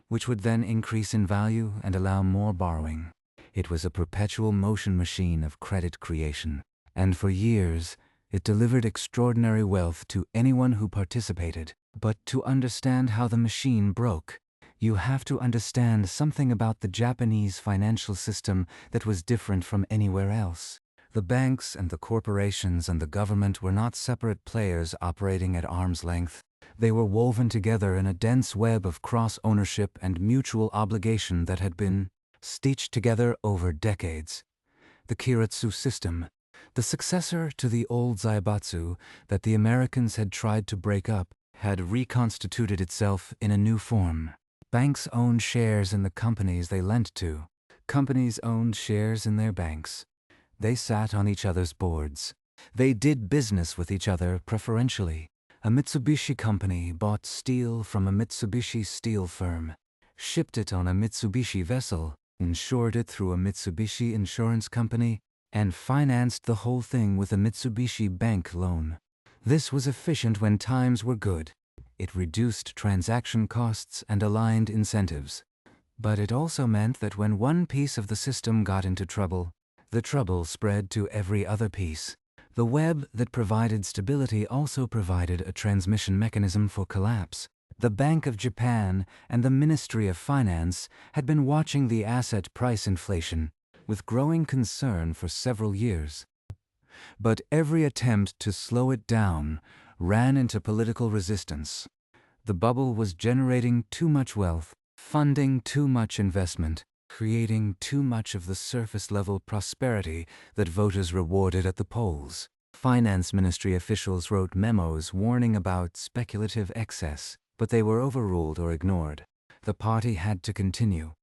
which would then increase in value and allow more borrowing. It was a perpetual motion machine of credit creation, and for years it delivered extraordinary wealth to anyone who participated. But to understand how the machine broke, You have to understand something about the Japanese financial system that was different from anywhere else. The banks and the corporations and the government were not separate players operating at arm's length. They were woven together in a dense web of cross-ownership and mutual obligation that had been stitched together over decades. The Keiretsu system, the successor to the old Zaibatsu that the Americans had tried to break up, had reconstituted itself in a new form. Banks owned shares in the companies they lent to. Companies owned shares in their banks. They sat on each other's boards. They did business with each other preferentially. A Mitsubishi company bought steel from a Mitsubishi steel firm, shipped it on a Mitsubishi vessel, insured it through a Mitsubishi insurance company, and financed the whole thing with a Mitsubishi bank loan. This was efficient when times were good. It reduced transaction costs and aligned incentives. But it also meant that when one piece of the system got into trouble, the trouble spread to every other piece. The web that provided stability also provided a transmission mechanism for collapse. The Bank of Japan and the Ministry of Finance had been watching the asset price inflation with growing concern for several years. But every attempt to slow it down ran into political resistance. The bubble was generating too much wealth, funding too much investment, creating too much of the surface-level prosperity that voters rewarded at the polls. Finance Ministry officials wrote memos warning about speculative excess, but they were overruled or ignored. The party had to continue.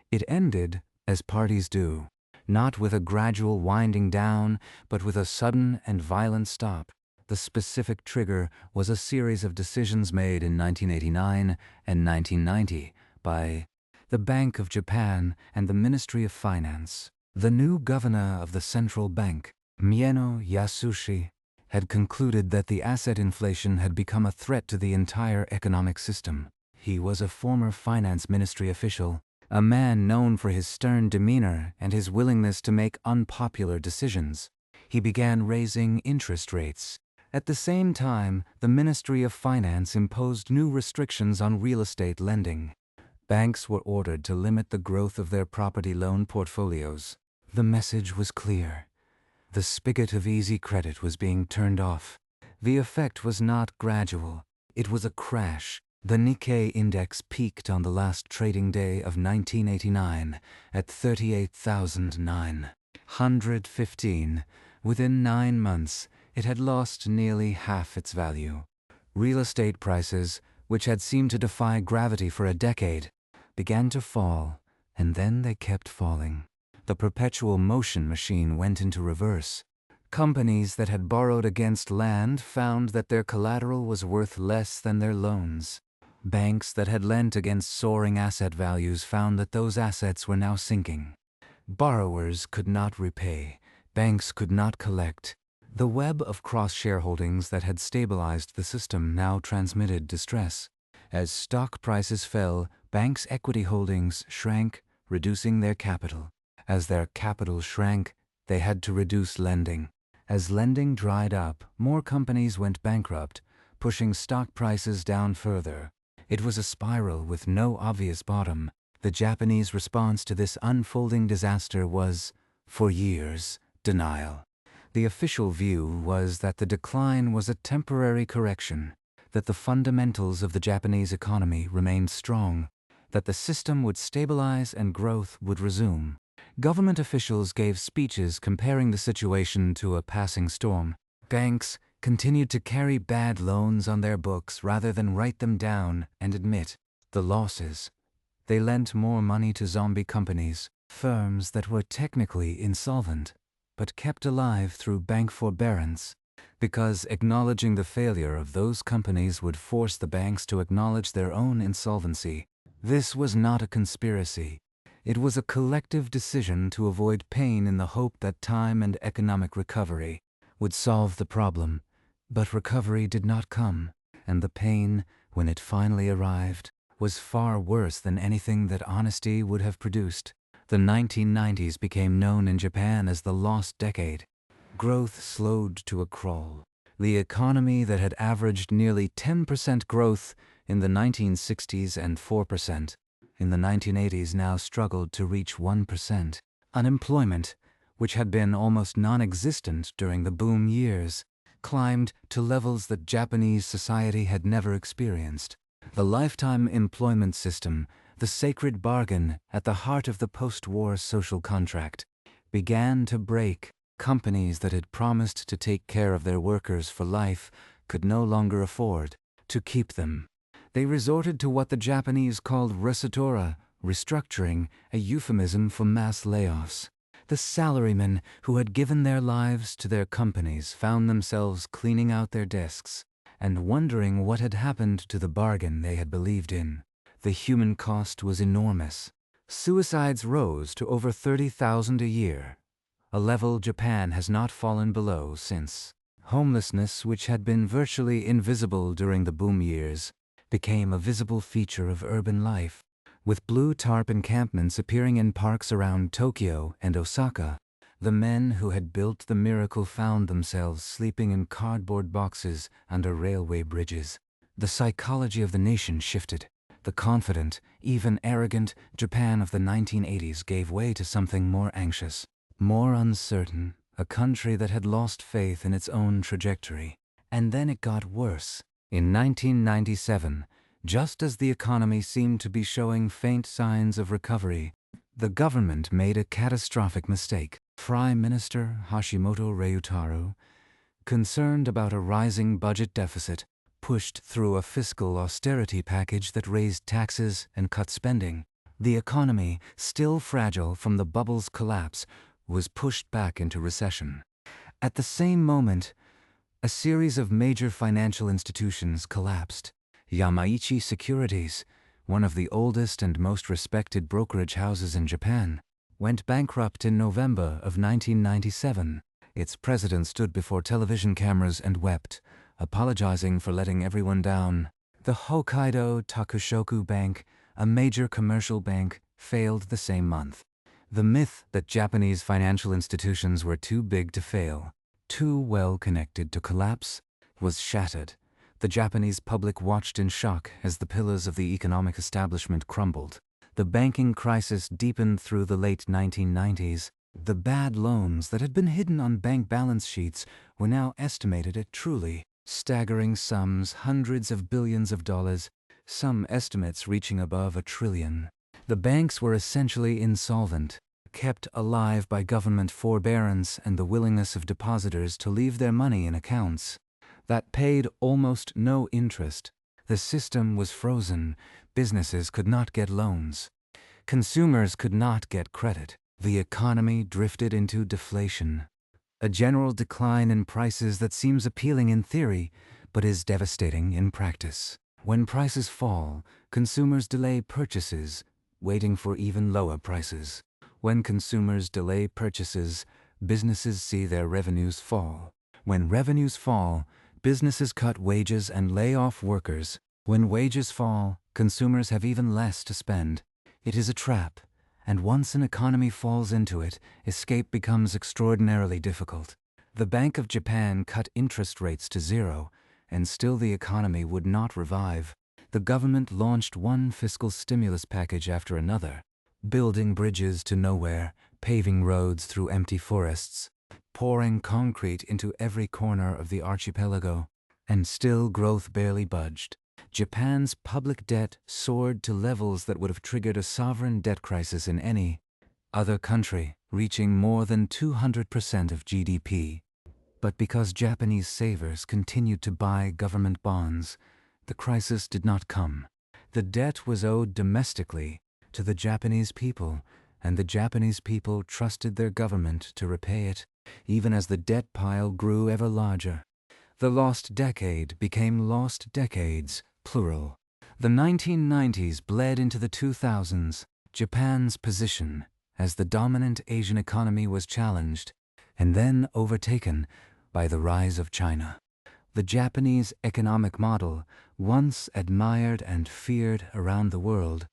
It ended, as parties do, not with a gradual winding down, but with a sudden and violent stop. The specific trigger was a series of decisions made in 1989 and 1990 by the Bank of Japan and the Ministry of Finance. The new governor of the central bank, Mieno Yasushi, had concluded that the asset inflation had become a threat to the entire economic system. He was a former finance ministry official, a man known for his stern demeanor and his willingness to make unpopular decisions. He began raising interest rates. At the same time, the Ministry of Finance imposed new restrictions on real estate lending. Banks were ordered to limit the growth of their property loan portfolios. The message was clear. The spigot of easy credit was being turned off. The effect was not gradual. It was a crash. The Nikkei index peaked on the last trading day of 1989 at 38,915. Within 9 months, it had lost nearly half its value. Real estate prices, which had seemed to defy gravity for a decade, began to fall, and then they kept falling. The perpetual motion machine went into reverse. Companies that had borrowed against land found that their collateral was worth less than their loans. Banks that had lent against soaring asset values found that those assets were now sinking. Borrowers could not repay. Banks could not collect. The web of cross-shareholdings that had stabilized the system now transmitted distress. As stock prices fell, banks' equity holdings shrank, reducing their capital. As their capital shrank, they had to reduce lending. As lending dried up, more companies went bankrupt, pushing stock prices down further. It was a spiral with no obvious bottom. The Japanese response to this unfolding disaster was, for years, denial. The official view was that the decline was a temporary correction, that the fundamentals of the Japanese economy remained strong, that the system would stabilize and growth would resume. Government officials gave speeches comparing the situation to a passing storm. Banks continued to carry bad loans on their books rather than write them down and admit the losses. They lent more money to zombie companies, firms that were technically insolvent, but kept alive through bank forbearance, because acknowledging the failure of those companies would force the banks to acknowledge their own insolvency. This was not a conspiracy. It was a collective decision to avoid pain in the hope that time and economic recovery would solve the problem. But recovery did not come, and the pain, when it finally arrived, was far worse than anything that honesty would have produced. The 1990s became known in Japan as the lost decade. Growth slowed to a crawl. The economy that had averaged nearly 10% growth in the 1960s and 4% in the 1980s now struggled to reach 1%. Unemployment, which had been almost non-existent during the boom years, climbed to levels that Japanese society had never experienced. The lifetime employment system, the sacred bargain at the heart of the post-war social contract, began to break. Companies that had promised to take care of their workers for life could no longer afford to keep them. They resorted to what the Japanese called resatora, restructuring, a euphemism for mass layoffs. The salarymen who had given their lives to their companies found themselves cleaning out their desks and wondering what had happened to the bargain they had believed in. The human cost was enormous. Suicides rose to over 30,000 a year, a level Japan has not fallen below since. Homelessness, which had been virtually invisible during the boom years, became a visible feature of urban life, with blue tarp encampments appearing in parks around Tokyo and Osaka. The men who had built the miracle found themselves sleeping in cardboard boxes under railway bridges. The psychology of the nation shifted. The confident, even arrogant Japan of the 1980s gave way to something more anxious, more uncertain, a country that had lost faith in its own trajectory. And then it got worse. In 1997, just as the economy seemed to be showing faint signs of recovery, the government made a catastrophic mistake. Prime Minister Hashimoto Ryutaro, concerned about a rising budget deficit, pushed through a fiscal austerity package that raised taxes and cut spending. The economy, still fragile from the bubble's collapse, was pushed back into recession. At the same moment, a series of major financial institutions collapsed. Yamaichi Securities, one of the oldest and most respected brokerage houses in Japan, went bankrupt in November of 1997. Its president stood before television cameras and wept, apologizing for letting everyone down. The Hokkaido Takushoku Bank, a major commercial bank, failed the same month. The myth that Japanese financial institutions were too big to fail, too well connected to collapse, was shattered. The Japanese public watched in shock as the pillars of the economic establishment crumbled. The banking crisis deepened through the late 1990s. The bad loans that had been hidden on bank balance sheets were now estimated at truly staggering sums, hundreds of billions of dollars, some estimates reaching above $1 trillion. The banks were essentially insolvent, kept alive by government forbearance and the willingness of depositors to leave their money in accounts that paid almost no interest. The system was frozen. Businesses could not get loans. Consumers could not get credit. The economy drifted into deflation, a general decline in prices that seems appealing in theory, but is devastating in practice. When prices fall, consumers delay purchases, waiting for even lower prices. When consumers delay purchases, businesses see their revenues fall. When revenues fall, businesses cut wages and lay off workers. When wages fall, consumers have even less to spend. It is a trap, and once an economy falls into it, escape becomes extraordinarily difficult. The Bank of Japan cut interest rates to zero, and still the economy would not revive. The government launched one fiscal stimulus package after another, building bridges to nowhere, paving roads through empty forests, pouring concrete into every corner of the archipelago, and still growth barely budged. Japan's public debt soared to levels that would have triggered a sovereign debt crisis in any other country, reaching more than 200% of GDP. But because Japanese savers continued to buy government bonds, the crisis did not come. The debt was owed domestically to the Japanese people, and the Japanese people trusted their government to repay it, even as the debt pile grew ever larger. The lost decade became lost decades, plural. The 1990s bled into the 2000s. Japan's position as the dominant Asian economy was challenged, and then overtaken by the rise of China. The Japanese economic model, once admired and feared around the world,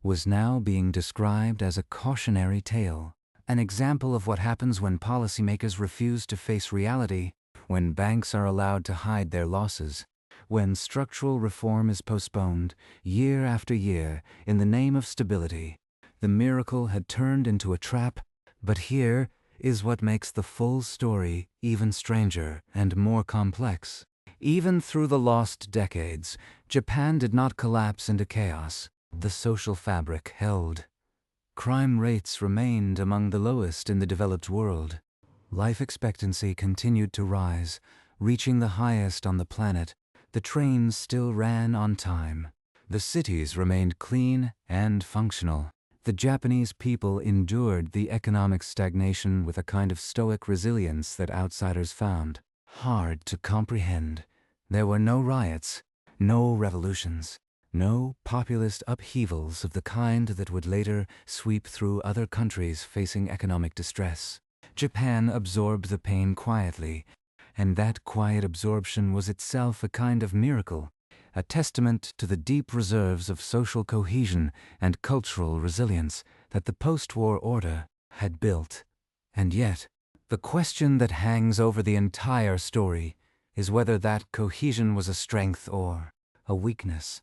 was now being described as a cautionary tale, an example of what happens when policymakers refuse to face reality, when banks are allowed to hide their losses, when structural reform is postponed year after year in the name of stability. The miracle had turned into a trap, but here is what makes the full story even stranger and more complex. Even through the lost decades, Japan did not collapse into chaos. The social fabric held. Crime rates remained among the lowest in the developed world. Life expectancy continued to rise, reaching the highest on the planet. The trains still ran on time. The cities remained clean and functional. The Japanese people endured the economic stagnation with a kind of stoic resilience that outsiders found hard to comprehend. There were no riots, no revolutions, no populist upheavals of the kind that would later sweep through other countries facing economic distress. Japan absorbed the pain quietly, and that quiet absorption was itself a kind of miracle, a testament to the deep reserves of social cohesion and cultural resilience that the post-war order had built. And yet, the question that hangs over the entire story is whether that cohesion was a strength or a weakness.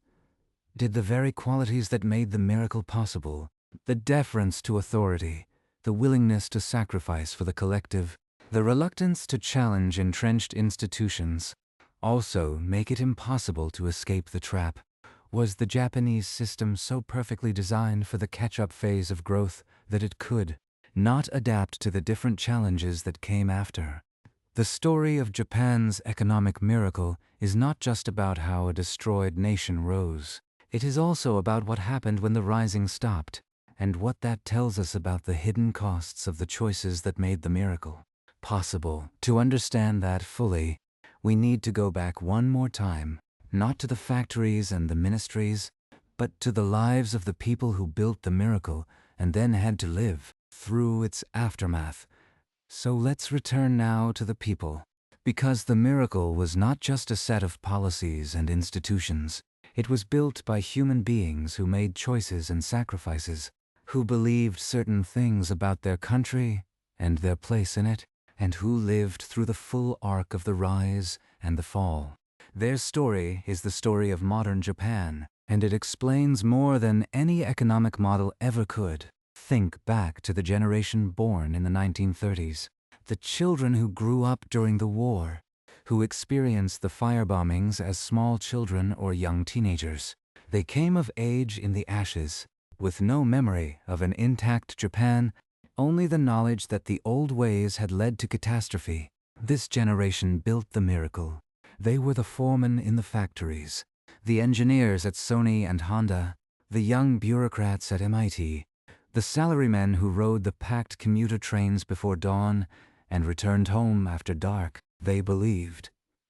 Did the very qualities that made the miracle possible, the deference to authority, the willingness to sacrifice for the collective, the reluctance to challenge entrenched institutions, also make it impossible to escape the trap? Was the Japanese system so perfectly designed for the catch-up phase of growth that it could not adapt to the different challenges that came after? The story of Japan's economic miracle is not just about how a destroyed nation rose. It is also about what happened when the rising stopped, and what that tells us about the hidden costs of the choices that made the miracle possible. To understand that fully, we need to go back one more time, not to the factories and the ministries, but to the lives of the people who built the miracle and then had to live through its aftermath. So let's return now to the people. Because the miracle was not just a set of policies and institutions. It was built by human beings who made choices and sacrifices, who believed certain things about their country and their place in it, and who lived through the full arc of the rise and the fall. Their story is the story of modern Japan, and it explains more than any economic model ever could. Think back to the generation born in the 1930s, the children who grew up during the war, who experienced the firebombings as small children or young teenagers. They came of age in the ashes, with no memory of an intact Japan, only the knowledge that the old ways had led to catastrophe. This generation built the miracle. They were the foremen in the factories, the engineers at Sony and Honda, the young bureaucrats at MIT, the salarymen who rode the packed commuter trains before dawn and returned home after dark. They believed,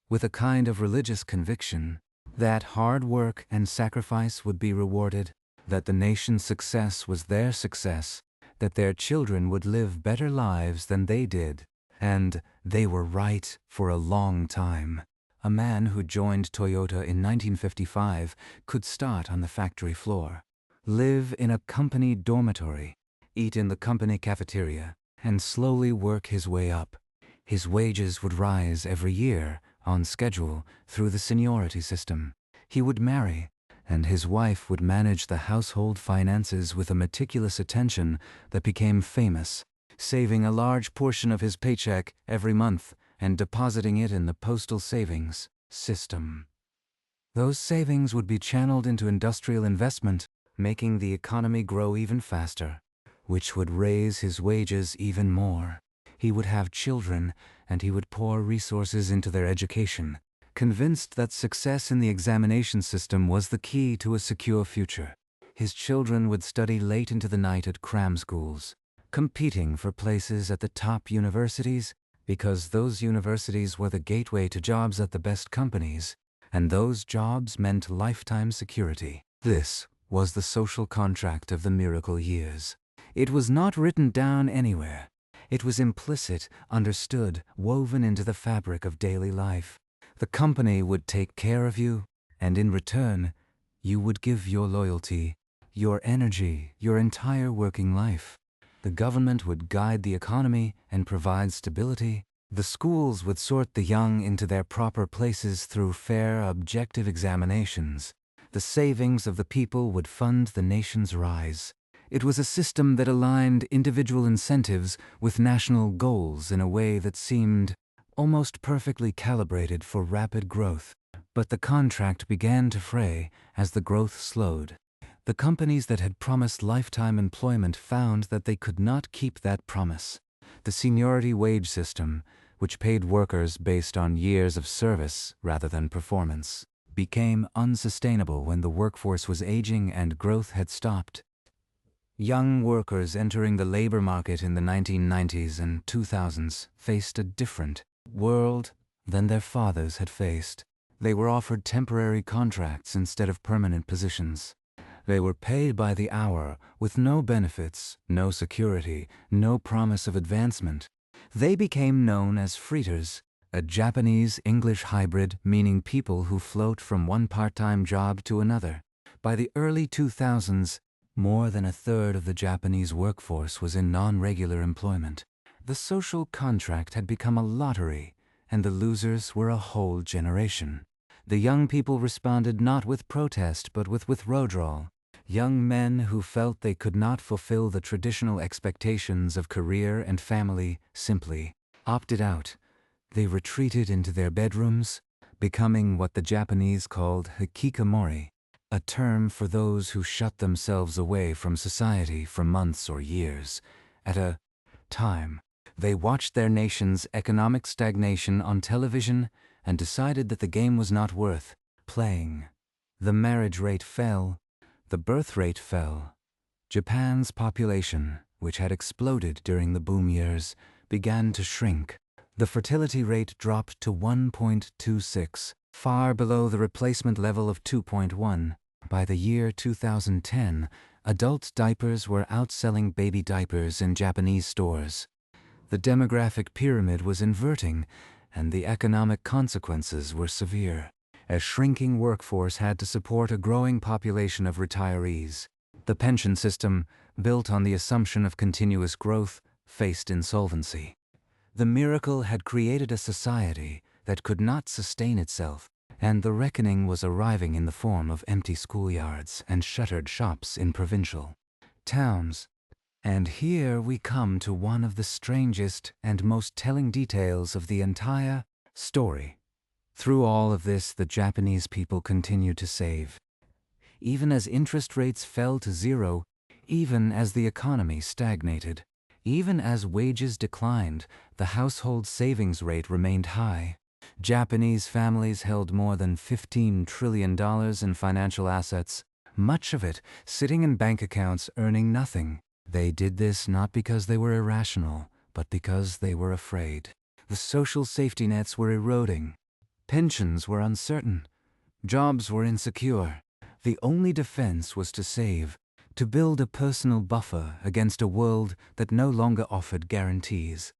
with a kind of religious conviction, that hard work and sacrifice would be rewarded, that the nation's success was their success, that their children would live better lives than they did. And they were right for a long time. A man who joined Toyota in 1955 could start on the factory floor, live in a company dormitory, eat in the company cafeteria, and slowly work his way up. His wages would rise every year, on schedule, through the seniority system. He would marry, and his wife would manage the household finances with a meticulous attention that became famous, saving a large portion of his paycheck every month and depositing it in the postal savings system. Those savings would be channeled into industrial investment, making the economy grow even faster, which would raise his wages even more. He would have children, and he would pour resources into their education, convinced that success in the examination system was the key to a secure future. His children would study late into the night at cram schools, competing for places at the top universities, because those universities were the gateway to jobs at the best companies, and those jobs meant lifetime security. This was the social contract of the miracle years. It was not written down anywhere. It was implicit, understood, woven into the fabric of daily life. The company would take care of you, and in return, you would give your loyalty, your energy, your entire working life. The government would guide the economy and provide stability. The schools would sort the young into their proper places through fair, objective examinations. The savings of the people would fund the nation's rise. It was a system that aligned individual incentives with national goals in a way that seemed almost perfectly calibrated for rapid growth. But the contract began to fray as the growth slowed. The companies that had promised lifetime employment found that they could not keep that promise. The seniority wage system, which paid workers based on years of service rather than performance, became unsustainable when the workforce was aging and growth had stopped. Young workers entering the labor market in the 1990s and 2000s faced a different world than their fathers had faced. They were offered temporary contracts instead of permanent positions. They were paid by the hour with no benefits, no security, no promise of advancement. They became known as freeters, a Japanese-English hybrid meaning people who float from one part-time job to another. By the early 2000s, more than a third of the Japanese workforce was in non-regular employment. The social contract had become a lottery, and the losers were a whole generation. The young people responded not with protest but with withdrawal. Young men who felt they could not fulfill the traditional expectations of career and family simply opted out. They retreated into their bedrooms, becoming what the Japanese called hikikomori, a term for those who shut themselves away from society for months or years. At a time, they watched their nation's economic stagnation on television and decided that the game was not worth playing. The marriage rate fell. The birth rate fell. Japan's population, which had exploded during the boom years, began to shrink. The fertility rate dropped to 1.26, far below the replacement level of 2.1. By the year 2010, adult diapers were outselling baby diapers in Japanese stores. The demographic pyramid was inverting, and the economic consequences were severe. A shrinking workforce had to support a growing population of retirees. The pension system, built on the assumption of continuous growth, faced insolvency. The miracle had created a society that could not sustain itself, and the reckoning was arriving in the form of empty schoolyards and shuttered shops in provincial towns. And here we come to one of the strangest and most telling details of the entire story. Through all of this, the Japanese people continued to save. Even as interest rates fell to zero, even as the economy stagnated, even as wages declined, the household savings rate remained high. Japanese families held more than $15 trillion in financial assets, much of it sitting in bank accounts earning nothing. They did this not because they were irrational, but because they were afraid. The social safety nets were eroding. Pensions were uncertain. Jobs were insecure. The only defense was to save, to build a personal buffer against a world that no longer offered guarantees.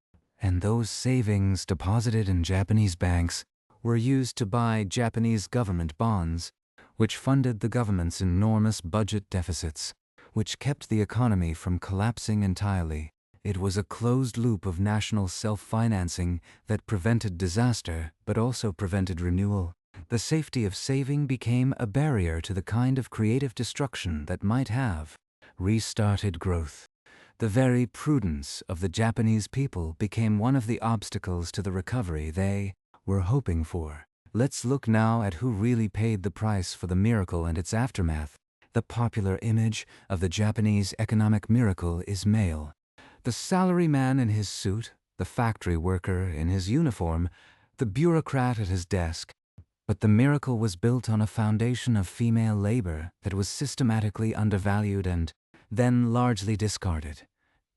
And those savings deposited in Japanese banks were used to buy Japanese government bonds, which funded the government's enormous budget deficits, which kept the economy from collapsing entirely. It was a closed loop of national self-financing that prevented disaster but also prevented renewal. The safety of saving became a barrier to the kind of creative destruction that might have restarted growth. The very prudence of the Japanese people became one of the obstacles to the recovery they were hoping for. Let's look now at who really paid the price for the miracle and its aftermath. The popular image of the Japanese economic miracle is male. The salaryman in his suit, the factory worker in his uniform, the bureaucrat at his desk. But the miracle was built on a foundation of female labor that was systematically undervalued and then largely discarded.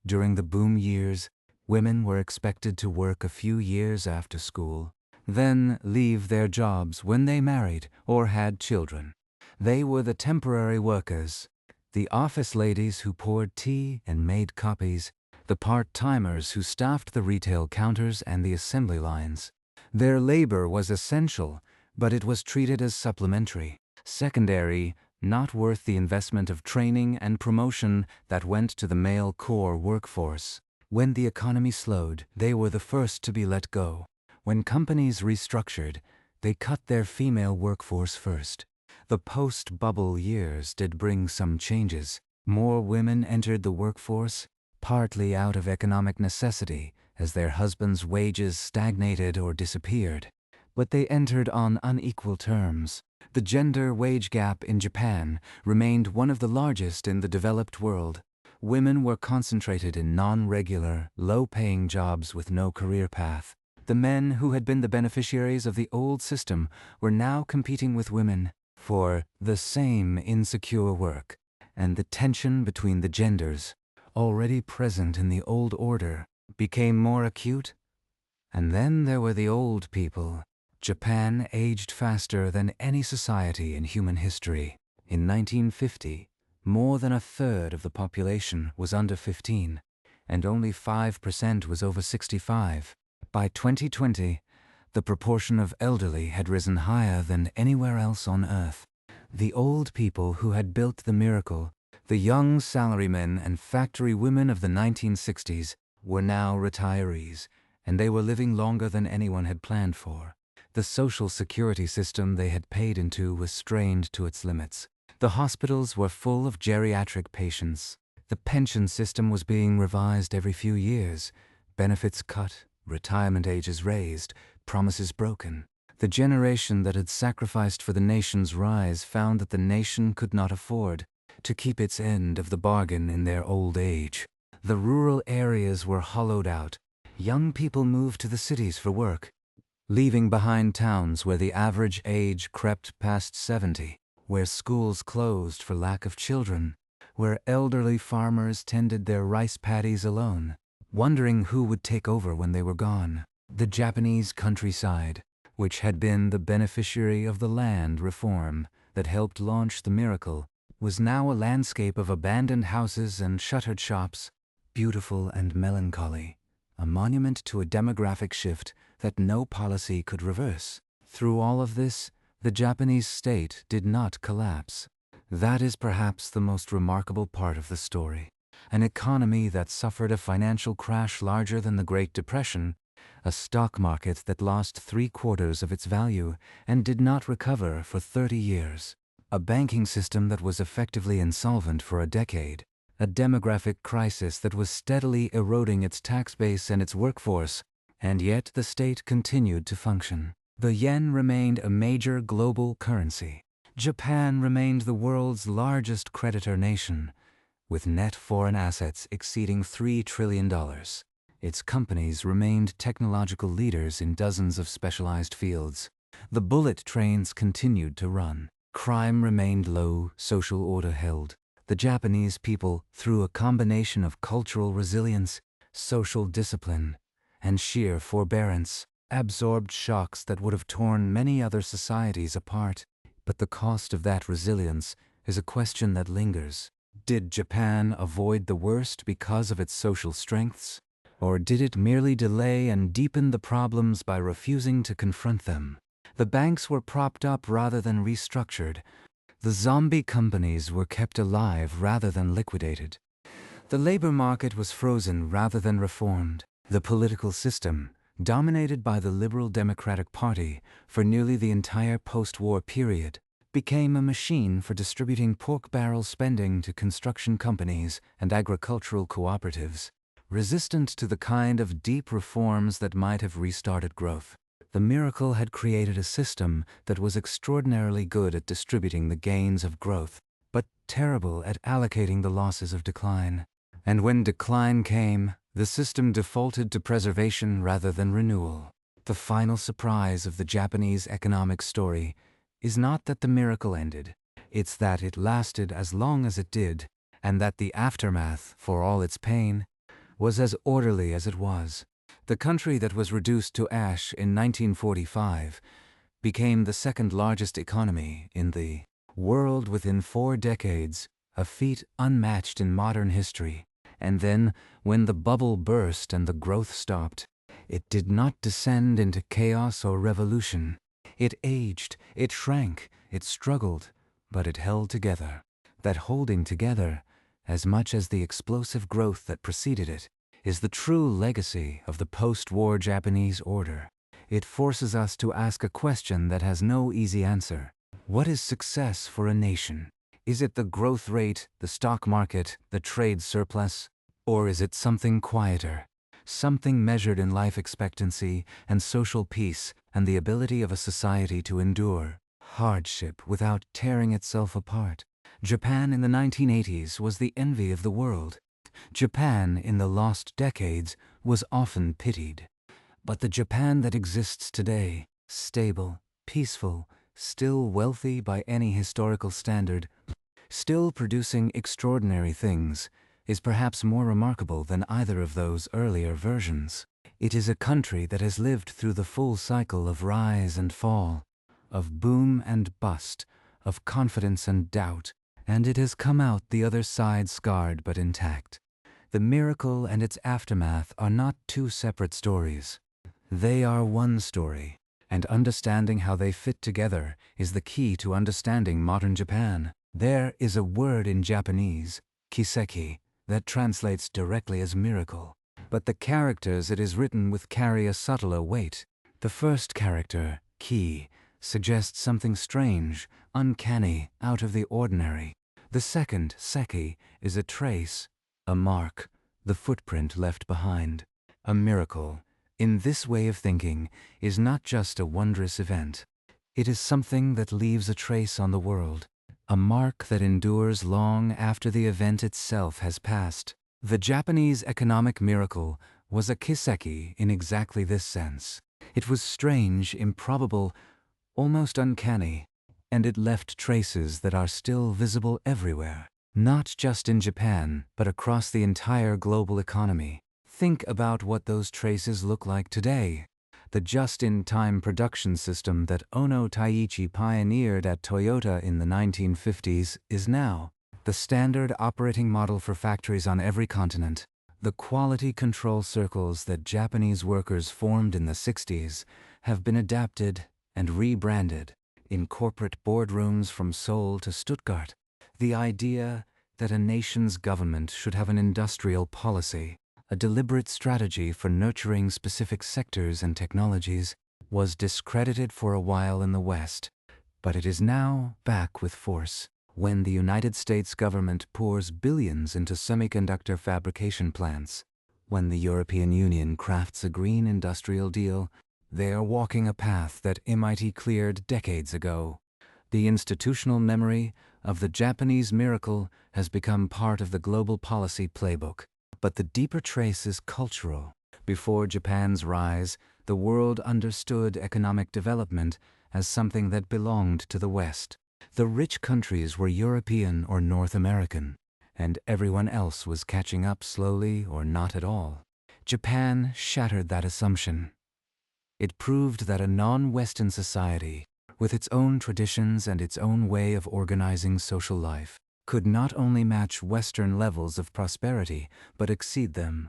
During the boom years, women were expected to work a few years after school, then leave their jobs when they married or had children. They were the temporary workers, the office ladies who poured tea and made copies, the part-timers who staffed the retail counters and the assembly lines. Their labor was essential, but it was treated as supplementary, secondary, not worth the investment of training and promotion that went to the male core workforce. When the economy slowed, they were the first to be let go. When companies restructured, they cut their female workforce first. The post-bubble years did bring some changes. More women entered the workforce, partly out of economic necessity, as their husbands' wages stagnated or disappeared. But they entered on unequal terms. The gender wage gap in Japan remained one of the largest in the developed world. Women were concentrated in non-regular, low-paying jobs with no career path. The men who had been the beneficiaries of the old system were now competing with women for the same insecure work, and the tension between the genders, already present in the old order, became more acute. And then there were the old people. Japan aged faster than any society in human history. In 1950, more than a third of the population was under 15, and only 5% was over 65. By 2020, the proportion of elderly had risen higher than anywhere else on Earth. The old people who had built the miracle, the young salarymen and factory women of the 1960s, were now retirees, and they were living longer than anyone had planned for. The social security system they had paid into was strained to its limits. The hospitals were full of geriatric patients. The pension system was being revised every few years, benefits cut, retirement ages raised, promises broken. The generation that had sacrificed for the nation's rise found that the nation could not afford to keep its end of the bargain in their old age. The rural areas were hollowed out. Young people moved to the cities for work, leaving behind towns where the average age crept past 70, where schools closed for lack of children, where elderly farmers tended their rice paddies alone, wondering who would take over when they were gone. The Japanese countryside, which had been the beneficiary of the land reform that helped launch the miracle, was now a landscape of abandoned houses and shuttered shops, beautiful and melancholy, a monument to a demographic shift that no policy could reverse. Through all of this, the Japanese state did not collapse. That is perhaps the most remarkable part of the story. An economy that suffered a financial crash larger than the Great Depression, a stock market that lost 3/4 of its value and did not recover for 30 years, a banking system that was effectively insolvent for a decade, a demographic crisis that was steadily eroding its tax base and its workforce, and yet the state continued to function. The yen remained a major global currency. Japan remained the world's largest creditor nation, with net foreign assets exceeding $3 trillion. Its companies remained technological leaders in dozens of specialized fields. The bullet trains continued to run. Crime remained low, social order held. The Japanese people, through a combination of cultural resilience, social discipline, and sheer forbearance, absorbed shocks that would have torn many other societies apart. But the cost of that resilience is a question that lingers. Did Japan avoid the worst because of its social strengths? Or did it merely delay and deepen the problems by refusing to confront them? The banks were propped up rather than restructured. The zombie companies were kept alive rather than liquidated. The labor market was frozen rather than reformed. The political system, dominated by the Liberal Democratic Party for nearly the entire post-war period, became a machine for distributing pork barrel spending to construction companies and agricultural cooperatives, resistant to the kind of deep reforms that might have restarted growth. The miracle had created a system that was extraordinarily good at distributing the gains of growth, but terrible at allocating the losses of decline. And when decline came, the system defaulted to preservation rather than renewal. The final surprise of the Japanese economic story is not that the miracle ended. It's that it lasted as long as it did, and that the aftermath, for all its pain, was as orderly as it was. The country that was reduced to ash in 1945 became the second largest economy in the world within 4 decades, a feat unmatched in modern history. And then, when the bubble burst and the growth stopped, it did not descend into chaos or revolution. It aged, it shrank, it struggled, but it held together. That holding together, as much as the explosive growth that preceded it, is the true legacy of the post-war Japanese order. It forces us to ask a question that has no easy answer. What is success for a nation? Is it the growth rate, the stock market, the trade surplus? Or is it something quieter? Something measured in life expectancy and social peace and the ability of a society to endure hardship without tearing itself apart. Japan in the 1980s was the envy of the world. Japan in the lost decades was often pitied. But the Japan that exists today, stable, peaceful, still wealthy by any historical standard, still producing extraordinary things, is perhaps more remarkable than either of those earlier versions. It is a country that has lived through the full cycle of rise and fall, of boom and bust, of confidence and doubt, and it has come out the other side scarred but intact. The miracle and its aftermath are not two separate stories. They are one story, and understanding how they fit together is the key to understanding modern Japan. There is a word in Japanese, kiseki, that translates directly as miracle. But the characters it is written with carry a subtler weight. The first character, ki, suggests something strange, uncanny, out of the ordinary. The second, seki, is a trace, a mark, the footprint left behind. A miracle, in this way of thinking, is not just a wondrous event. It is something that leaves a trace on the world, a mark that endures long after the event itself has passed. The Japanese economic miracle was a kiseki in exactly this sense. It was strange, improbable, almost uncanny, and it left traces that are still visible everywhere, not just in Japan, but across the entire global economy. Think about what those traces look like today. The just-in-time production system that Ono Taiichi pioneered at Toyota in the 1950s is now the standard operating model for factories on every continent. The quality control circles that Japanese workers formed in the 60s have been adapted and rebranded in corporate boardrooms from Seoul to Stuttgart. The idea that a nation's government should have an industrial policy, a deliberate strategy for nurturing specific sectors and technologies, was discredited for a while in the West, but it is now back with force. When the United States government pours billions into semiconductor fabrication plants, when the European Union crafts a green industrial deal, they are walking a path that MIT cleared decades ago. The institutional memory of the Japanese miracle has become part of the global policy playbook. But the deeper trace is cultural. Before Japan's rise, the world understood economic development as something that belonged to the West. The rich countries were European or North American, and everyone else was catching up slowly or not at all. Japan shattered that assumption. It proved that a non-Western society, with its own traditions and its own way of organizing social life, could not only match Western levels of prosperity, but exceed them.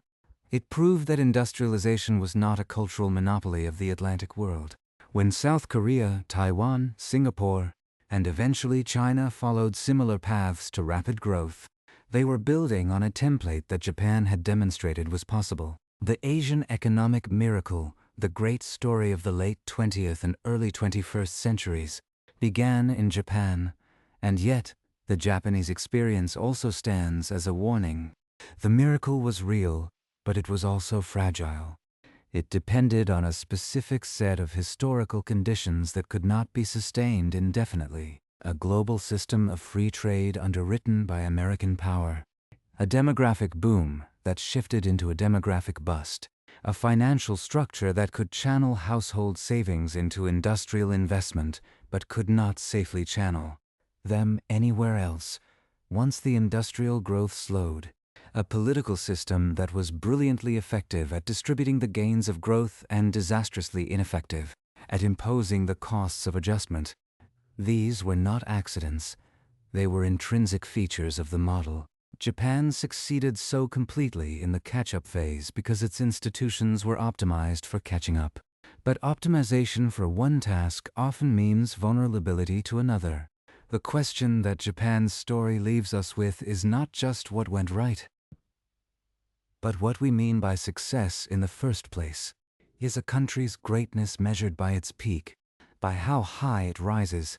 It proved that industrialization was not a cultural monopoly of the Atlantic world. When South Korea, Taiwan, Singapore, and eventually China followed similar paths to rapid growth, they were building on a template that Japan had demonstrated was possible. The Asian economic miracle, the great story of the late 20th and early 21st centuries, began in Japan, and yet, the Japanese experience also stands as a warning. The miracle was real, but it was also fragile. It depended on a specific set of historical conditions that could not be sustained indefinitely. A global system of free trade underwritten by American power. A demographic boom that shifted into a demographic bust. A financial structure that could channel household savings into industrial investment, but could not safely channel them anywhere else, once the industrial growth slowed. A political system that was brilliantly effective at distributing the gains of growth and disastrously ineffective at imposing the costs of adjustment. These were not accidents. They were intrinsic features of the model. Japan succeeded so completely in the catch-up phase because its institutions were optimized for catching up. But optimization for one task often means vulnerability to another. The question that Japan's story leaves us with is not just what went right, But what we mean by success in the first place is a country's greatness measured by its peak, by how high it rises,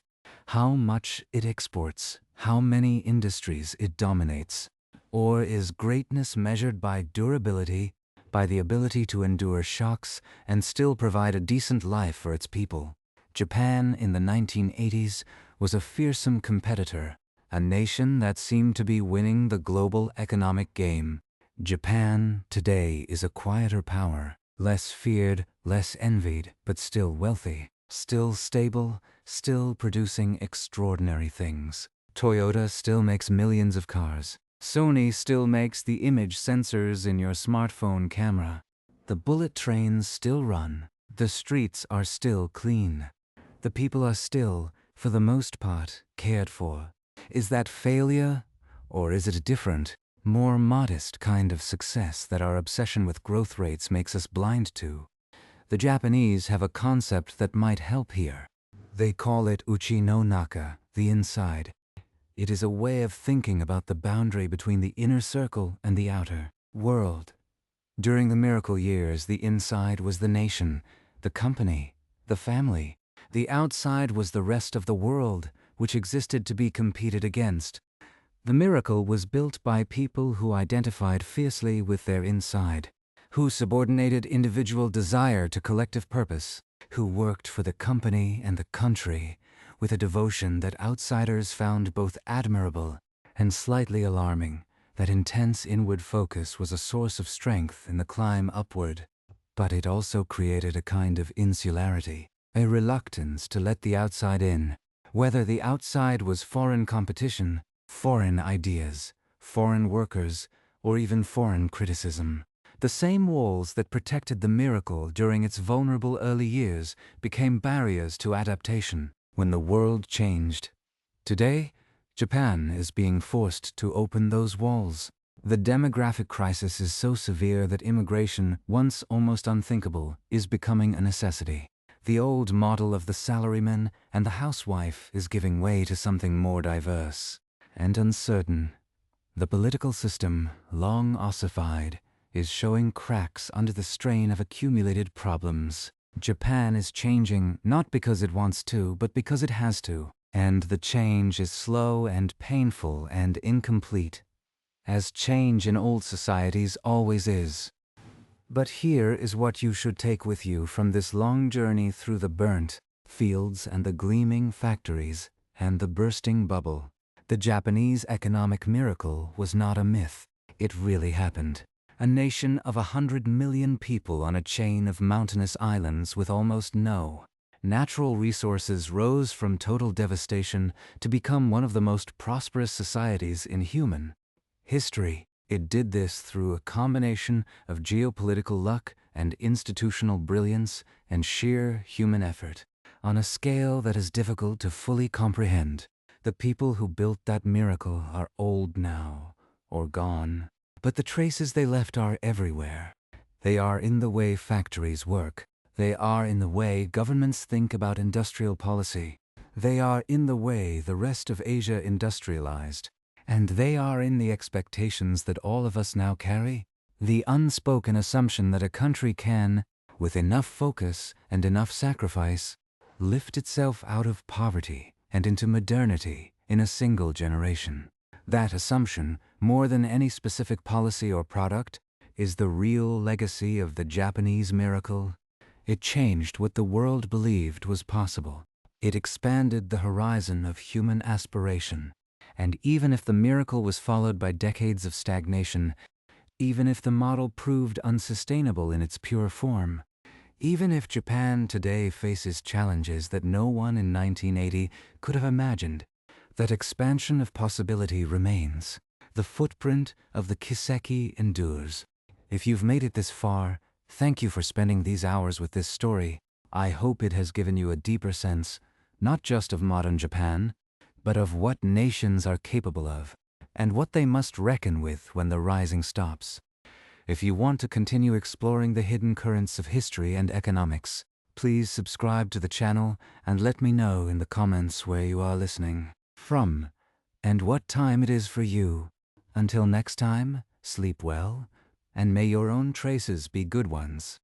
how much it exports, how many industries it dominates. Or is greatness measured by durability, by the ability to endure shocks and still provide a decent life for its people? Japan in the 1980s was a fearsome competitor, a nation that seemed to be winning the global economic game. Japan today is a quieter power, less feared, less envied, but still wealthy, still stable, still producing extraordinary things. Toyota still makes millions of cars. Sony still makes the image sensors in your smartphone camera. The bullet trains still run. The streets are still clean. The people are still, for the most part, cared for. Is that failure, or is it a different, more modest kind of success that our obsession with growth rates makes us blind to? The Japanese have a concept that might help here. They call it uchi no naka, the inside. It is a way of thinking about the boundary between the inner circle and the outer world. During the miracle years, the inside was the nation, the company, the family. The outside was the rest of the world, which existed to be competed against. The miracle was built by people who identified fiercely with their inside, who subordinated individual desire to collective purpose, who worked for the company and the country with a devotion that outsiders found both admirable and slightly alarming. That intense inward focus was a source of strength in the climb upward, but it also created a kind of insularity, a reluctance to let the outside in, whether the outside was foreign competition, foreign ideas, foreign workers, or even foreign criticism. The same walls that protected the miracle during its vulnerable early years became barriers to adaptation when the world changed. Today, Japan is being forced to open those walls. The demographic crisis is so severe that immigration, once almost unthinkable, is becoming a necessity. The old model of the salaryman and the housewife is giving way to something more diverse and uncertain. The political system, long ossified, is showing cracks under the strain of accumulated problems. Japan is changing not because it wants to, but because it has to. And the change is slow and painful and incomplete, as change in old societies always is. But here is what you should take with you from this long journey through the burnt fields and the gleaming factories and the bursting bubble. The Japanese economic miracle was not a myth. It really happened. A nation of 100 million people on a chain of mountainous islands with almost no natural resources rose from total devastation to become one of the most prosperous societies in human history. It did this through a combination of geopolitical luck and institutional brilliance and sheer human effort, on a scale that is difficult to fully comprehend. The people who built that miracle are old now, or gone, but the traces they left are everywhere. They are in the way factories work. They are in the way governments think about industrial policy. They are in the way the rest of Asia industrialized. And they are in the expectations that all of us now carry. The unspoken assumption that a country can, with enough focus and enough sacrifice, lift itself out of poverty and into modernity in a single generation. That assumption, more than any specific policy or product, is the real legacy of the Japanese miracle. It changed what the world believed was possible. It expanded the horizon of human aspiration. And even if the miracle was followed by decades of stagnation, even if the model proved unsustainable in its pure form, even if Japan today faces challenges that no one in 1980 could have imagined, that expansion of possibility remains. The footprint of the Kiseki endures. If you've made it this far, thank you for spending these hours with this story. I hope it has given you a deeper sense, not just of modern Japan, but of what nations are capable of, and what they must reckon with when the rising stops. If you want to continue exploring the hidden currents of history and economics, please subscribe to the channel and let me know in the comments where you are listening from, and what time it is for you. Until next time, sleep well, and may your own traces be good ones.